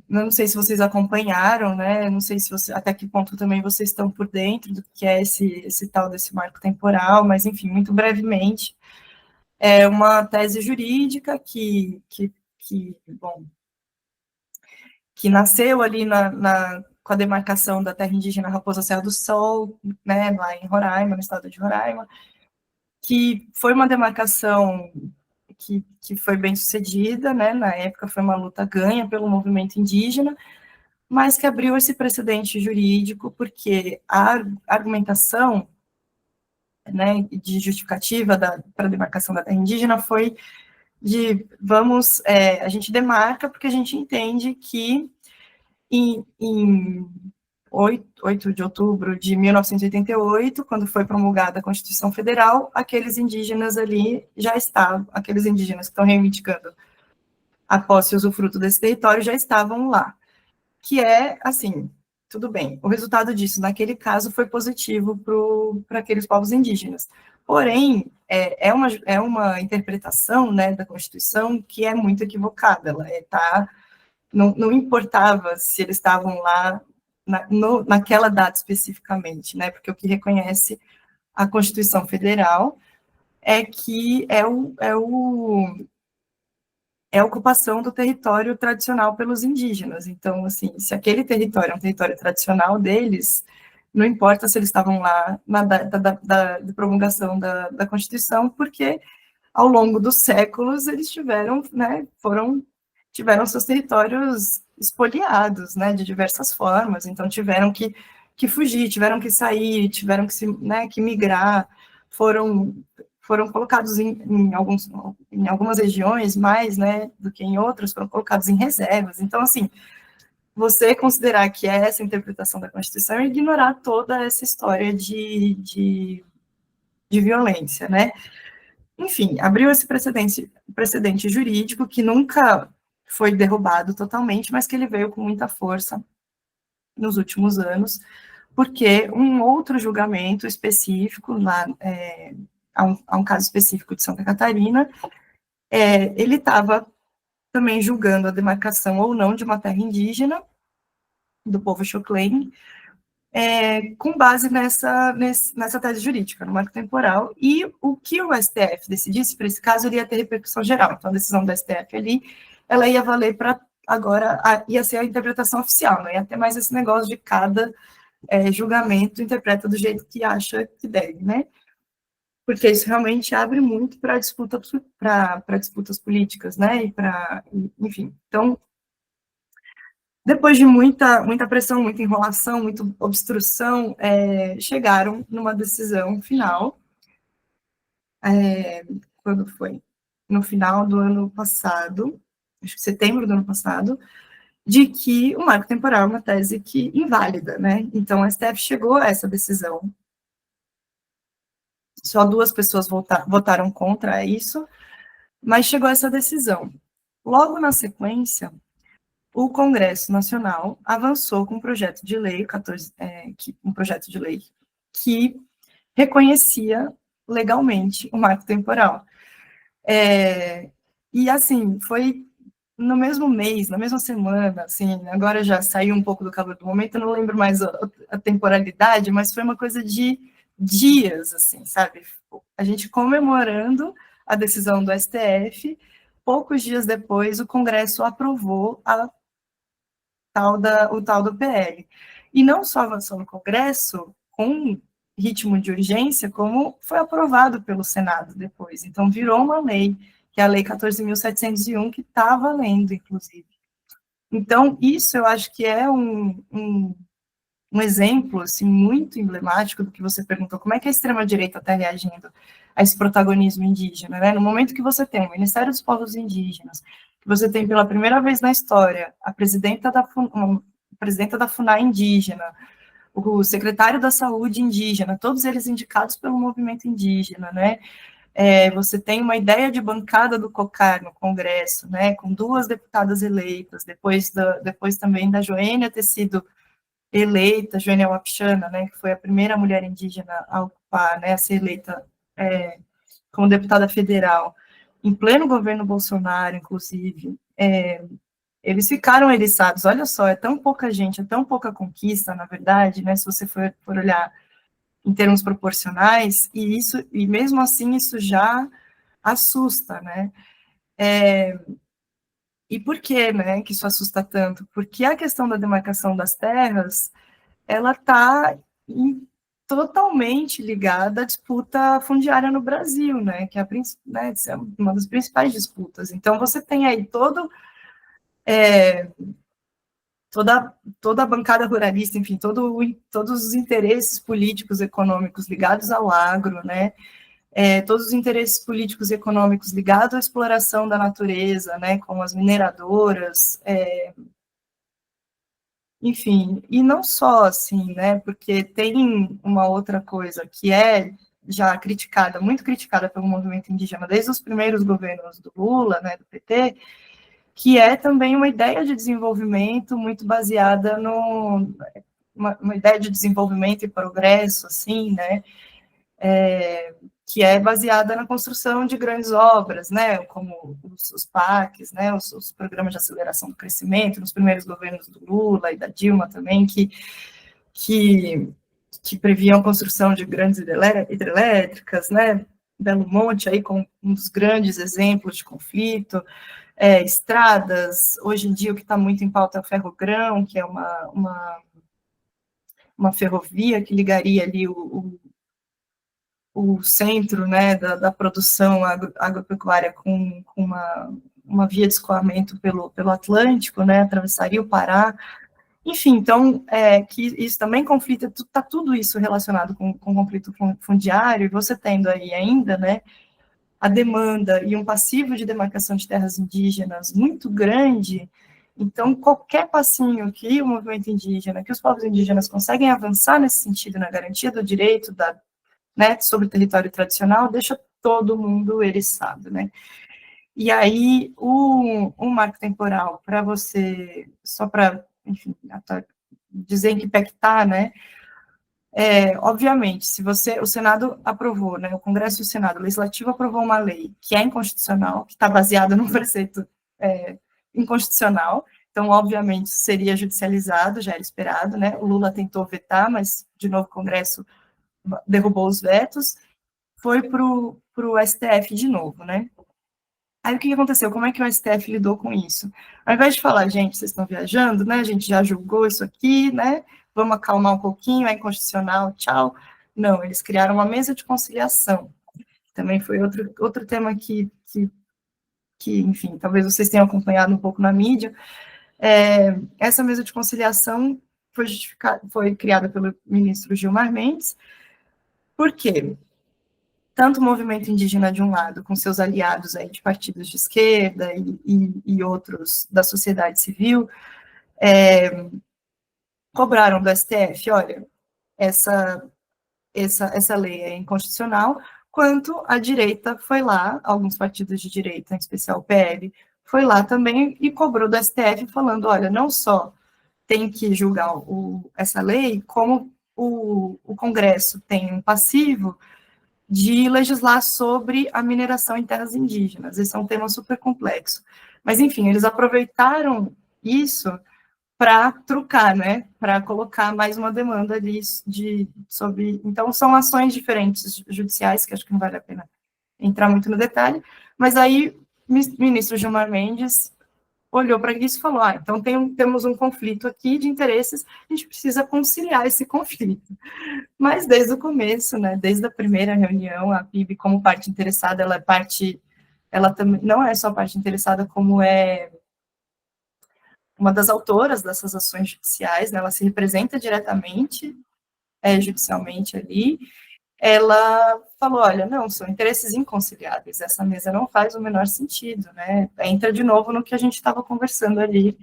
não sei se vocês acompanharam, né? Não sei se até que ponto também vocês estão por dentro do que é esse tal desse marco temporal, mas enfim, muito brevemente, é uma tese jurídica que nasceu ali com a demarcação da terra indígena Raposa Serra do Sol, né? Lá em Roraima, no estado de Roraima, que foi uma demarcação que foi bem sucedida, né? Na época foi uma luta ganha pelo movimento indígena, mas que abriu esse precedente jurídico, porque a argumentação, né, de justificativa para a demarcação da terra indígena foi de a gente demarca porque a gente entende que em 8 de outubro de 1988, quando foi promulgada a Constituição Federal, aqueles indígenas ali já estavam, aqueles indígenas que estão reivindicando a posse e usufruto desse território já estavam lá. Que é, assim, tudo bem, o resultado disso, naquele caso, foi positivo para aqueles povos indígenas. Porém, é uma interpretação, né, da Constituição que é muito equivocada. Ela não importava se eles estavam lá naquela data especificamente, né, porque o que reconhece a Constituição Federal é que é a ocupação do território tradicional pelos indígenas. Então, assim, se aquele território é um território tradicional deles, não importa se eles estavam lá na data da promulgação da Constituição, porque ao longo dos séculos eles tiveram, né, tiveram seus territórios expoliados, né, de diversas formas. Então tiveram que fugir, tiveram que sair, tiveram que que migrar, foram colocados em algumas regiões mais, né, do que em outras, foram colocados em reservas. Então, assim, você considerar que é essa interpretação da Constituição é ignorar toda essa história de violência, né? Enfim, abriu esse precedente jurídico que nunca foi derrubado totalmente, mas que ele veio com muita força nos últimos anos, porque um outro julgamento específico, lá, há um caso específico de Santa Catarina, ele estava também julgando a demarcação ou não de uma terra indígena, do povo Xoclen, com base nessa tese jurídica, no marco temporal, e o que o STF decidisse para esse caso, ele ia ter repercussão geral. Então, a decisão do STF ali, ela ia valer para agora, ia ser a interpretação oficial, não ia ter mais esse negócio de cada julgamento interpreta do jeito que acha que deve, né? Porque isso realmente abre muito para disputas políticas, né? Enfim, então, depois de muita pressão, muita enrolação, muita obstrução, chegaram numa decisão final, quando foi? No final do ano passado, acho que setembro do ano passado, de que o marco temporal é uma tese que inválida, né? Então, a STF chegou a essa decisão. Só 2 pessoas votaram contra isso, mas chegou a essa decisão. Logo na sequência, o Congresso Nacional avançou com um projeto de lei, que reconhecia legalmente o marco temporal. E, assim, foi no mesmo mês, na mesma semana, assim, agora já saiu um pouco do calor do momento, eu não lembro mais a temporalidade, mas foi uma coisa de dias, assim, sabe? A gente comemorando a decisão do STF, poucos dias depois o Congresso aprovou o tal do PL. E não só avançou no Congresso com ritmo de urgência, como foi aprovado pelo Senado depois. Então, virou uma lei, que é a Lei 14.701, que está valendo, inclusive. Então, isso eu acho que é um exemplo, assim, muito emblemático do que você perguntou, como é que a extrema-direita está reagindo a esse protagonismo indígena, né? No momento que você tem o Ministério dos Povos Indígenas, que você tem pela primeira vez na história a presidenta da FUNAI indígena, o secretário da Saúde indígena, todos eles indicados pelo movimento indígena, né? Você tem uma ideia de bancada do COCAR no Congresso, né? Com 2 deputadas eleitas, depois também da Joênia ter sido eleita, Joênia Wapichana, né? Que foi a primeira mulher indígena a ocupar, né? A ser eleita como deputada federal, em pleno governo Bolsonaro, inclusive. Eles ficaram eriçados, olha só, é tão pouca gente, é tão pouca conquista, na verdade, né, se você for olhar em termos proporcionais, e mesmo assim isso já assusta, né? E por que, né, que isso assusta tanto? Porque a questão da demarcação das terras, ela está totalmente ligada à disputa fundiária no Brasil, né, que é uma das principais disputas. Então, você tem aí toda a bancada ruralista, enfim, todos os interesses políticos e econômicos ligados ao agro, né, todos os interesses políticos e econômicos ligados à exploração da natureza, né, como as mineradoras, enfim, e não só assim, né, porque tem uma outra coisa que é já criticada, muito criticada pelo movimento indígena desde os primeiros governos do Lula, né, do PT, que é também uma ideia de desenvolvimento muito baseada uma ideia de desenvolvimento e progresso, assim, né, que é baseada na construção de grandes obras, né, como os PACs, né, os programas de aceleração do crescimento, nos primeiros governos do Lula e da Dilma também, que previam a construção de grandes hidrelétricas, né, Belo Monte aí com um dos grandes exemplos de conflito, estradas. Hoje em dia, o que está muito em pauta é o ferrogrão, que é uma ferrovia que ligaria ali o centro, né, da produção agropecuária com uma via de escoamento pelo Atlântico, né, atravessaria o Pará. Enfim, então, que isso também conflita, está tudo isso relacionado com conflito fundiário, e você tendo aí ainda, né, a demanda e um passivo de demarcação de terras indígenas muito grande. Então, qualquer passinho que o movimento indígena, que os povos indígenas conseguem avançar nesse sentido, na garantia do direito né, sobre o território tradicional, deixa todo mundo eriçado, né? E aí, o marco temporal, para você, só para, enfim, dizer em que pé que está, né? Obviamente, se o Senado aprovou, né, o Congresso e o Senado, o Legislativo aprovou uma lei que é inconstitucional, que está baseada num preceito inconstitucional, então, obviamente, seria judicializado, já era esperado, né? O Lula tentou vetar, mas, de novo, o Congresso derrubou os vetos, foi para o STF de novo, né? Aí o que aconteceu? Como é que o STF lidou com isso? Ao invés de falar, gente, vocês estão viajando, né? A gente já julgou isso aqui, né? Vamos acalmar um pouquinho, é inconstitucional, tchau. Não, eles criaram uma mesa de conciliação. Também foi outro tema que, enfim, talvez vocês tenham acompanhado um pouco na mídia. Essa mesa de conciliação foi criada pelo ministro Gilmar Mendes. Por quê? Tanto o movimento indígena de um lado, com seus aliados aí de partidos de esquerda e outros da sociedade civil, cobraram do STF, olha, essa lei é inconstitucional, quanto a direita foi lá, alguns partidos de direita, em especial o PL, foi lá também e cobrou do STF, falando, olha, não só tem que julgar essa lei, como o Congresso tem um passivo de legislar sobre a mineração em terras indígenas. Esse é um tema super complexo. Mas, enfim, eles aproveitaram isso para trucar, né? Para colocar mais uma demanda ali sobre. Então, são ações diferentes judiciais, que acho que não vale a pena entrar muito no detalhe, mas aí o ministro Gilmar Mendes olhou para isso e falou, então temos um conflito aqui de interesses, a gente precisa conciliar esse conflito. Mas desde o começo, né, desde a primeira reunião, a PIB, como parte interessada, ela também não é só parte interessada, como é uma das autoras dessas ações judiciais, né, ela se representa diretamente, judicialmente ali. Ela falou, olha, não, são interesses inconciliáveis, essa mesa não faz o menor sentido, né, entra de novo no que a gente estava conversando ali,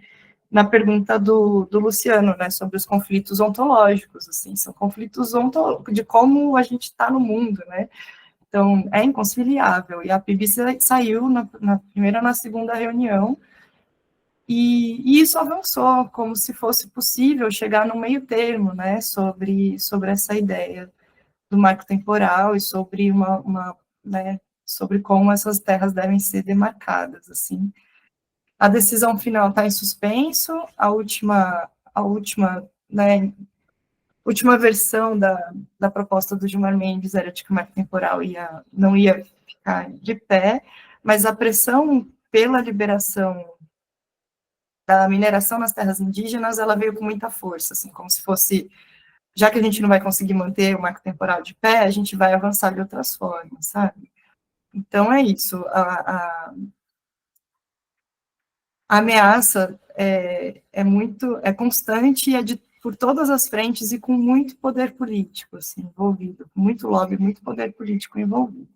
na pergunta do Luciano, né, sobre os conflitos ontológicos, assim, são conflitos ontológicos, de como a gente está no mundo, né, então, é inconciliável, e a PIB saiu na primeira e na segunda reunião, e isso avançou, como se fosse possível chegar no meio termo, né, sobre essa ideia do marco temporal e sobre né, sobre como essas terras devem ser demarcadas, assim. A decisão final está em suspenso, a última versão da proposta do Gilmar Mendes era de que o marco temporal não ia ficar de pé, mas a pressão pela liberação da mineração nas terras indígenas, ela veio com muita força, assim, como se fosse, já que a gente não vai conseguir manter o marco temporal de pé, a gente vai avançar de outras formas, sabe? Então, é isso, a ameaça é constante e é por todas as frentes e com muito poder político, assim, envolvido, muito lobby, muito poder político envolvido.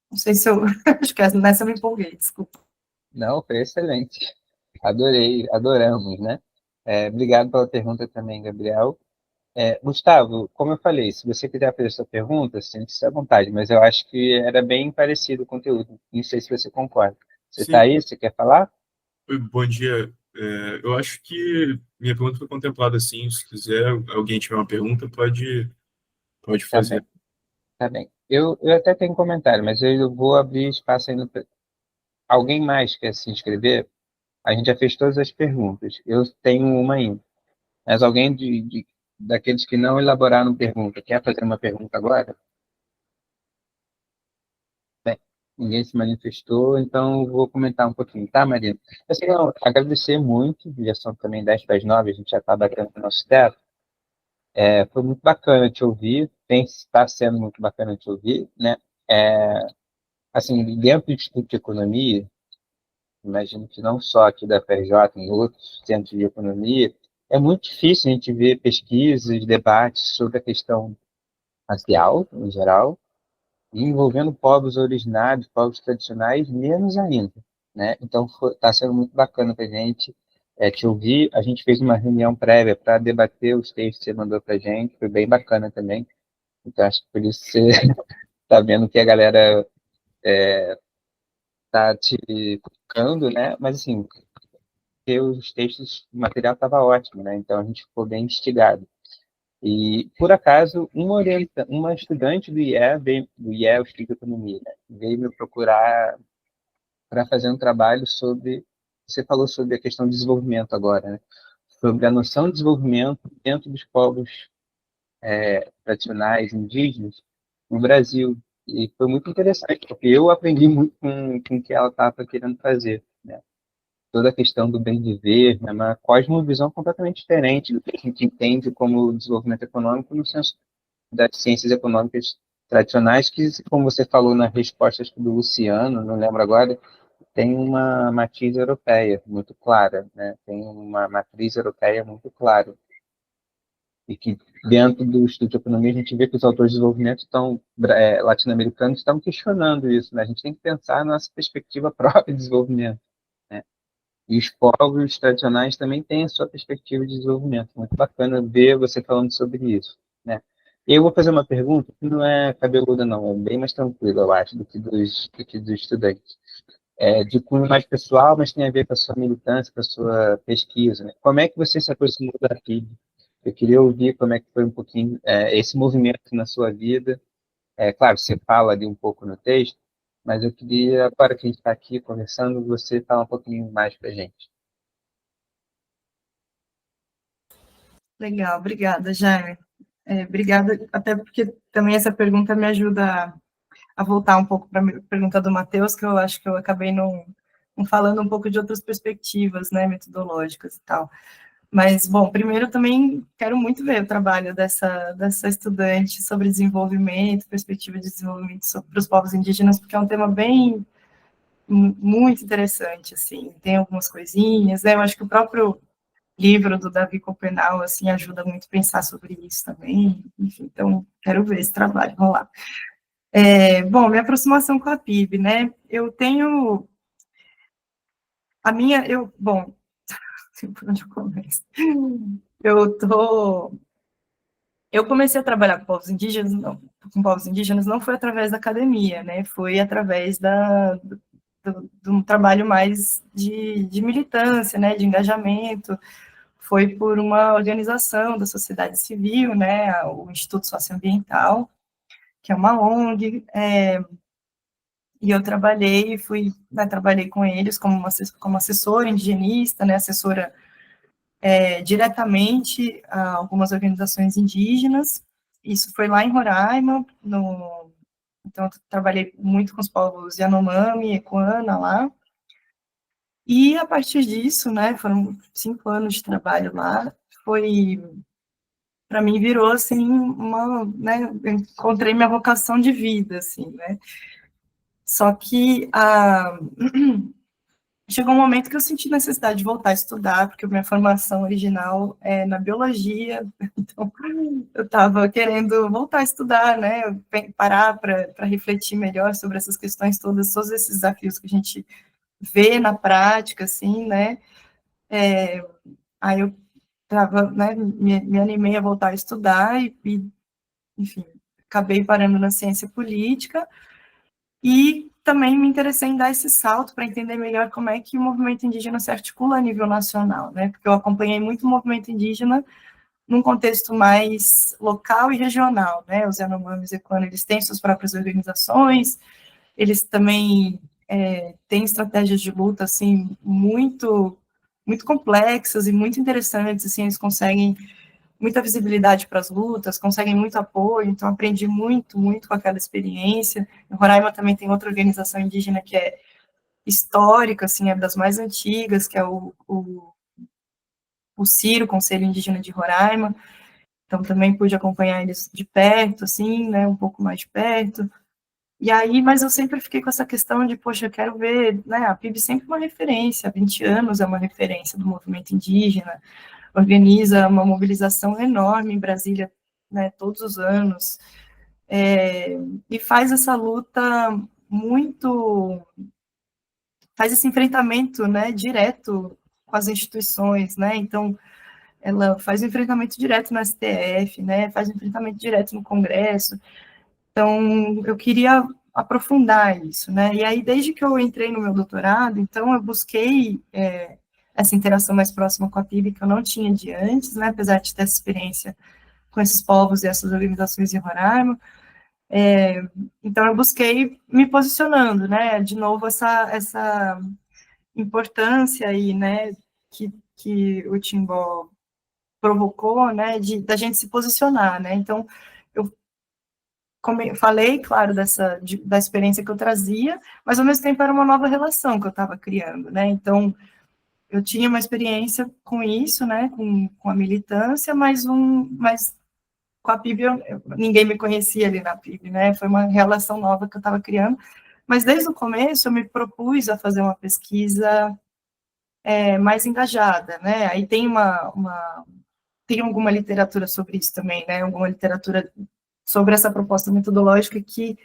Não sei se eu, acho que nessa eu me empolguei, desculpa. Não, foi excelente. Adorei, adoramos, né? Obrigado pela pergunta também, Gabriel. Gustavo, como eu falei, se você quiser fazer sua pergunta, sente-se à vontade, mas eu acho que era bem parecido o conteúdo. Não sei se você concorda. Você está aí? Você quer falar? Bom dia. Eu acho que minha pergunta foi contemplada, sim. Se quiser, alguém tiver uma pergunta, pode Tá fazer. bem, tá bem. Eu até tenho um comentário, mas eu vou abrir espaço ainda para alguém mais quer se inscrever. A gente já fez todas as perguntas. Eu tenho uma ainda. Mas alguém daqueles que não elaboraram pergunta, quer fazer uma pergunta agora? Bem, ninguém se manifestou, então eu vou comentar um pouquinho, tá, Marina? Assim, não, agradecer muito, já são também 10 para as 9, a gente já está batendo no nosso teto. Foi muito bacana te ouvir, está sendo muito bacana te ouvir, né? É, assim, dentro do Instituto de Economia, imagino que não só aqui da FRJ, em outros centros de economia, é muito difícil a gente ver pesquisas, debates sobre a questão racial, em geral, e envolvendo povos originários, povos tradicionais, menos ainda, né? Então, está sendo muito bacana para a gente te ouvir. A gente fez uma reunião prévia para debater os textos que você mandou para a gente, foi bem bacana também. Então, acho que por isso você está vendo que a galera está te colocando, né? Mas, assim, que os textos, o material estava ótimo, né? Então, a gente ficou bem instigado. E, por acaso, uma estudante do IE, do IE, o Instituto de Economia, né, veio me procurar para fazer um trabalho sobre, você falou sobre a questão do desenvolvimento agora, né, sobre a noção de desenvolvimento dentro dos povos tradicionais, indígenas, no Brasil. E foi muito interessante, porque eu aprendi muito com o que ela estava querendo fazer, né? Toda a questão do bem viver, né, uma cosmovisão completamente diferente do que a gente entende como desenvolvimento econômico no senso das ciências econômicas tradicionais, que, como você falou na resposta acho que do Luciano, não lembro agora, tem uma matriz europeia muito clara, né? Tem uma matriz europeia muito clara. E que dentro do estudo de economia a gente vê que os autores de desenvolvimento latino-americanos estão questionando isso, né? A gente tem que pensar na nossa perspectiva própria de desenvolvimento, né? E os povos tradicionais também têm a sua perspectiva de desenvolvimento. Muito bacana ver você falando sobre isso, né? Eu vou fazer uma pergunta que não é cabeluda, não, é bem mais tranquila, eu acho, do que dos estudantes. É de cunho mais pessoal, mas tem a ver com a sua militância, com a sua pesquisa, né? Como é que você se aproximou da FIB? Eu queria ouvir como é que foi um pouquinho esse movimento na sua vida. Claro, você fala ali um pouco no texto, mas eu queria, agora que a gente está aqui conversando, você falar um pouquinho mais para a gente. Legal, obrigada, Jaime. Obrigada, até porque também essa pergunta me ajuda a voltar um pouco para a pergunta do Matheus, que eu acho que eu acabei não falando um pouco de outras perspectivas, né, metodológicas e tal. Mas, bom, primeiro eu também quero muito ver o trabalho dessa estudante sobre desenvolvimento, perspectiva de desenvolvimento para os povos indígenas, porque é um tema bem, muito interessante, assim, tem algumas coisinhas, né, eu acho que o próprio livro do Davi Copenau, assim, ajuda muito a pensar sobre isso também, enfim, então, quero ver esse trabalho rolar. Bom, minha aproximação com a PIB, né, eu tenho, bom, por onde eu começo? Eu comecei a trabalhar com povos indígenas, não foi através da academia, né, foi através de um trabalho mais de militância, né, de engajamento, foi por uma organização da sociedade civil, né, o Instituto Socioambiental, que é uma ONG, e eu trabalhei com eles como assessora indigenista, né, assessora diretamente a algumas organizações indígenas. Isso foi lá em Roraima, então eu trabalhei muito com os povos Yanomami, Equana lá. E a partir disso, né, foram 5 anos de trabalho lá, para mim virou assim né, eu encontrei minha vocação de vida, assim, né. Só que chegou um momento que eu senti necessidade de voltar a estudar, porque a minha formação original é na biologia, então eu estava querendo voltar a estudar, né, parar para refletir melhor sobre essas questões todas, todos esses desafios que a gente vê na prática, assim, né, aí eu tava, né, me animei a voltar a estudar enfim, acabei parando na ciência política, e também me interessei em dar esse salto para entender melhor como é que o movimento indígena se articula a nível nacional, né? Porque eu acompanhei muito o movimento indígena num contexto mais local e regional, né? Os Yanomamis e Equana, eles têm suas próprias organizações, eles também têm estratégias de luta, assim, muito complexas e muito interessantes, assim, eles conseguem muita visibilidade para as lutas, conseguem muito apoio, então aprendi muito, muito com aquela experiência. Em Roraima também tem outra organização indígena que é histórica, assim, é das mais antigas, que é o CIRO, Conselho Indígena de Roraima, então também pude acompanhar eles de perto, assim, né, um pouco mais de perto. E aí, mas eu sempre fiquei com essa questão de, poxa, eu quero ver, né, a PIB sempre uma referência, há 20 anos é uma referência do movimento indígena, organiza uma mobilização enorme em Brasília, né, todos os anos, e faz essa luta muito, faz esse enfrentamento, né, direto com as instituições, né, então ela faz um enfrentamento direto no STF, né, faz um enfrentamento direto no Congresso, então eu queria aprofundar isso, né, e aí desde que eu entrei no meu doutorado, então eu busquei essa interação mais próxima com a PIB que eu não tinha de antes, né, apesar de ter essa experiência com esses povos e essas organizações em Roraima, então eu busquei me posicionando, né, de novo essa importância aí, né, que o Timbó provocou, né, da gente se posicionar, né, então eu falei, claro, da experiência que eu trazia, mas ao mesmo tempo era uma nova relação que eu estava criando, né, então eu tinha uma experiência com isso, né, com a militância, mas com a PIB ninguém me conhecia ali na PIB, né, foi uma relação nova que eu estava criando, mas desde o começo eu me propus a fazer uma pesquisa mais engajada, né, aí tem tem alguma literatura sobre isso também, né, alguma literatura sobre essa proposta metodológica que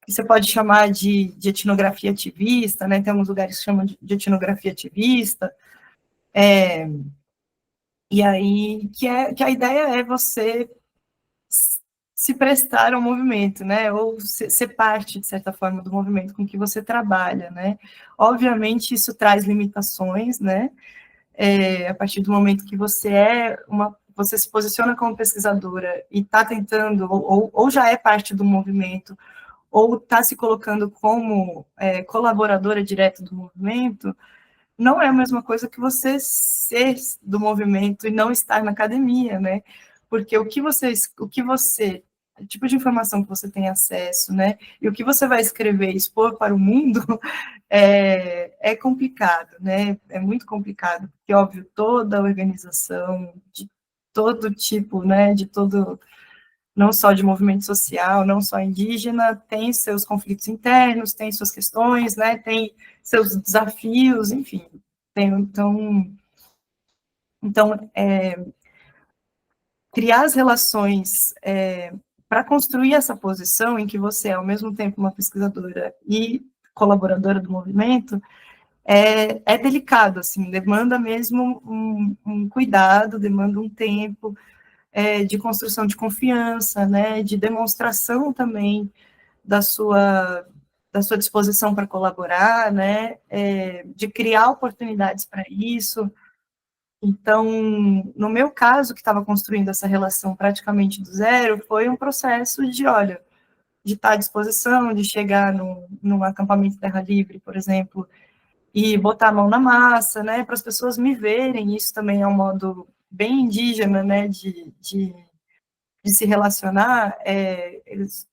você pode chamar de etnografia ativista, né, tem alguns lugares que chamam de etnografia ativista, e aí que a ideia é você se prestar ao movimento, né, ou ser parte, de certa forma, do movimento com que você trabalha, né, obviamente isso traz limitações, né, a partir do momento que você se posiciona como pesquisadora e está tentando, ou já é parte do movimento, ou está se colocando como colaboradora direta do movimento, não é a mesma coisa que você ser do movimento e não estar na academia, né? Porque o tipo de informação que você tem acesso, né? E o que você vai escrever e expor para o mundo é complicado, né? É muito complicado, porque, óbvio, toda organização, de todo tipo, né? Não só de movimento social, não só indígena, tem seus conflitos internos, tem suas questões, né? Tem seus desafios, enfim. Então, criar as relações para construir essa posição em que você é, ao mesmo tempo, uma pesquisadora e colaboradora do movimento, é delicado, assim, demanda mesmo um cuidado, demanda um tempo de construção de confiança, né, de demonstração também da sua disposição para colaborar, né, de criar oportunidades para isso. Então, no meu caso, que estava construindo essa relação praticamente do zero, foi um processo olha, de estar à disposição, de chegar num acampamento Terra Livre, por exemplo, e botar a mão na massa, né, para as pessoas me verem. Isso também é um modo bem indígena, né, de se relacionar. Eles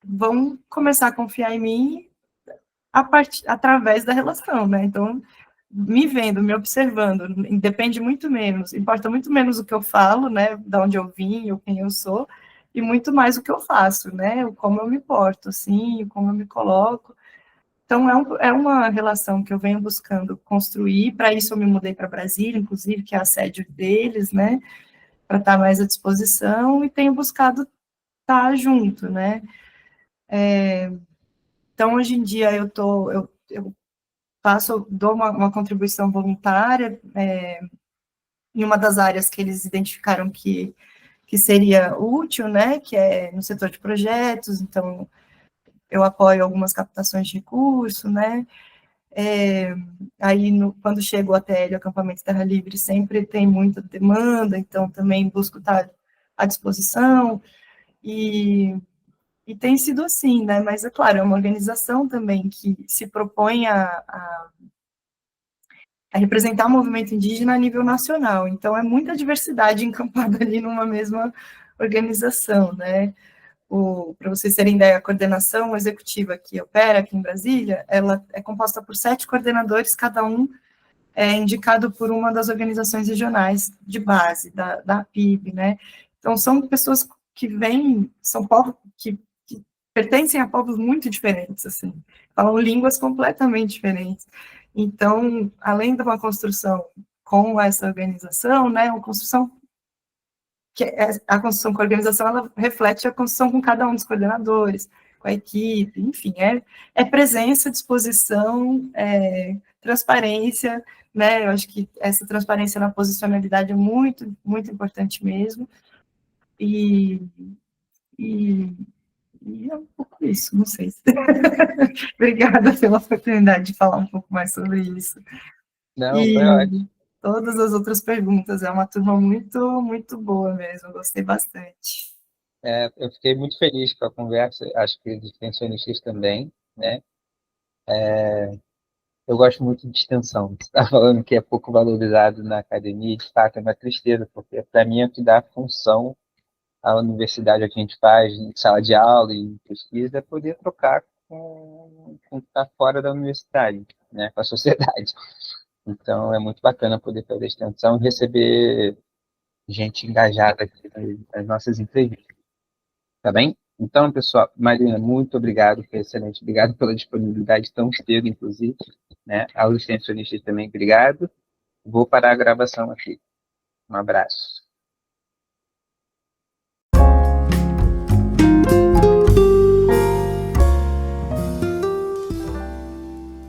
vão começar a confiar em mim através da relação, né? Então, me vendo, me observando, depende muito menos, importa muito menos o que eu falo, né, de onde eu vim, ou quem eu sou, e muito mais o que eu faço, né, como eu me porto, assim, como eu me coloco. Então, é uma relação que eu venho buscando construir. Para isso eu me mudei para Brasília, inclusive, que é a sede deles, né, para estar mais à disposição, e tenho buscado estar junto, né. Então, hoje em dia, eu dou uma contribuição voluntária em uma das áreas que eles identificaram que seria útil, né, que é no setor de projetos. Então, eu apoio algumas captações de recurso, né, aí quando chego até o acampamento Terra Livre, sempre tem muita demanda, então também busco estar à disposição, e tem sido assim, né, mas é claro, é uma organização também que se propõe representar o movimento indígena a nível nacional. Então, é muita diversidade encampada ali numa mesma organização, né? Para vocês terem ideia, a coordenação executiva que opera aqui em Brasília, ela é composta por 7 coordenadores, cada um é indicado por uma das organizações regionais de base, da PIB, né? Então, são pessoas que vêm, são povos que pertencem a povos muito diferentes, assim, falam línguas completamente diferentes. Então, além de uma construção com essa organização, né, uma construção a construção com a organização, ela reflete a construção com cada um dos coordenadores, com a equipe, enfim, é presença, disposição, transparência, né, eu acho que essa transparência na posicionalidade é muito, muito importante mesmo, e é um pouco isso, não sei. Obrigada pela oportunidade de falar um pouco mais sobre isso. Não, foi ótimo. Todas as outras perguntas, é uma turma muito, muito boa mesmo, gostei bastante. Eu fiquei muito feliz com a conversa, acho que os extensionistas também, né? Eu gosto muito de extensão. Você está falando que é pouco valorizado na academia, de fato é uma tristeza, porque para mim é o que dá função à universidade, a que a gente faz em sala de aula e em pesquisa, é poder trocar com quem está fora da universidade, né? Com a sociedade. Então, é muito bacana poder fazer extensão e receber gente engajada aqui nas nossas entrevistas. Tá bem? Então, pessoal, Marina, muito obrigado, foi excelente. Obrigado pela disponibilidade tão cedo, inclusive. Né? Aos extensionistas também, obrigado. Vou parar a gravação aqui. Um abraço.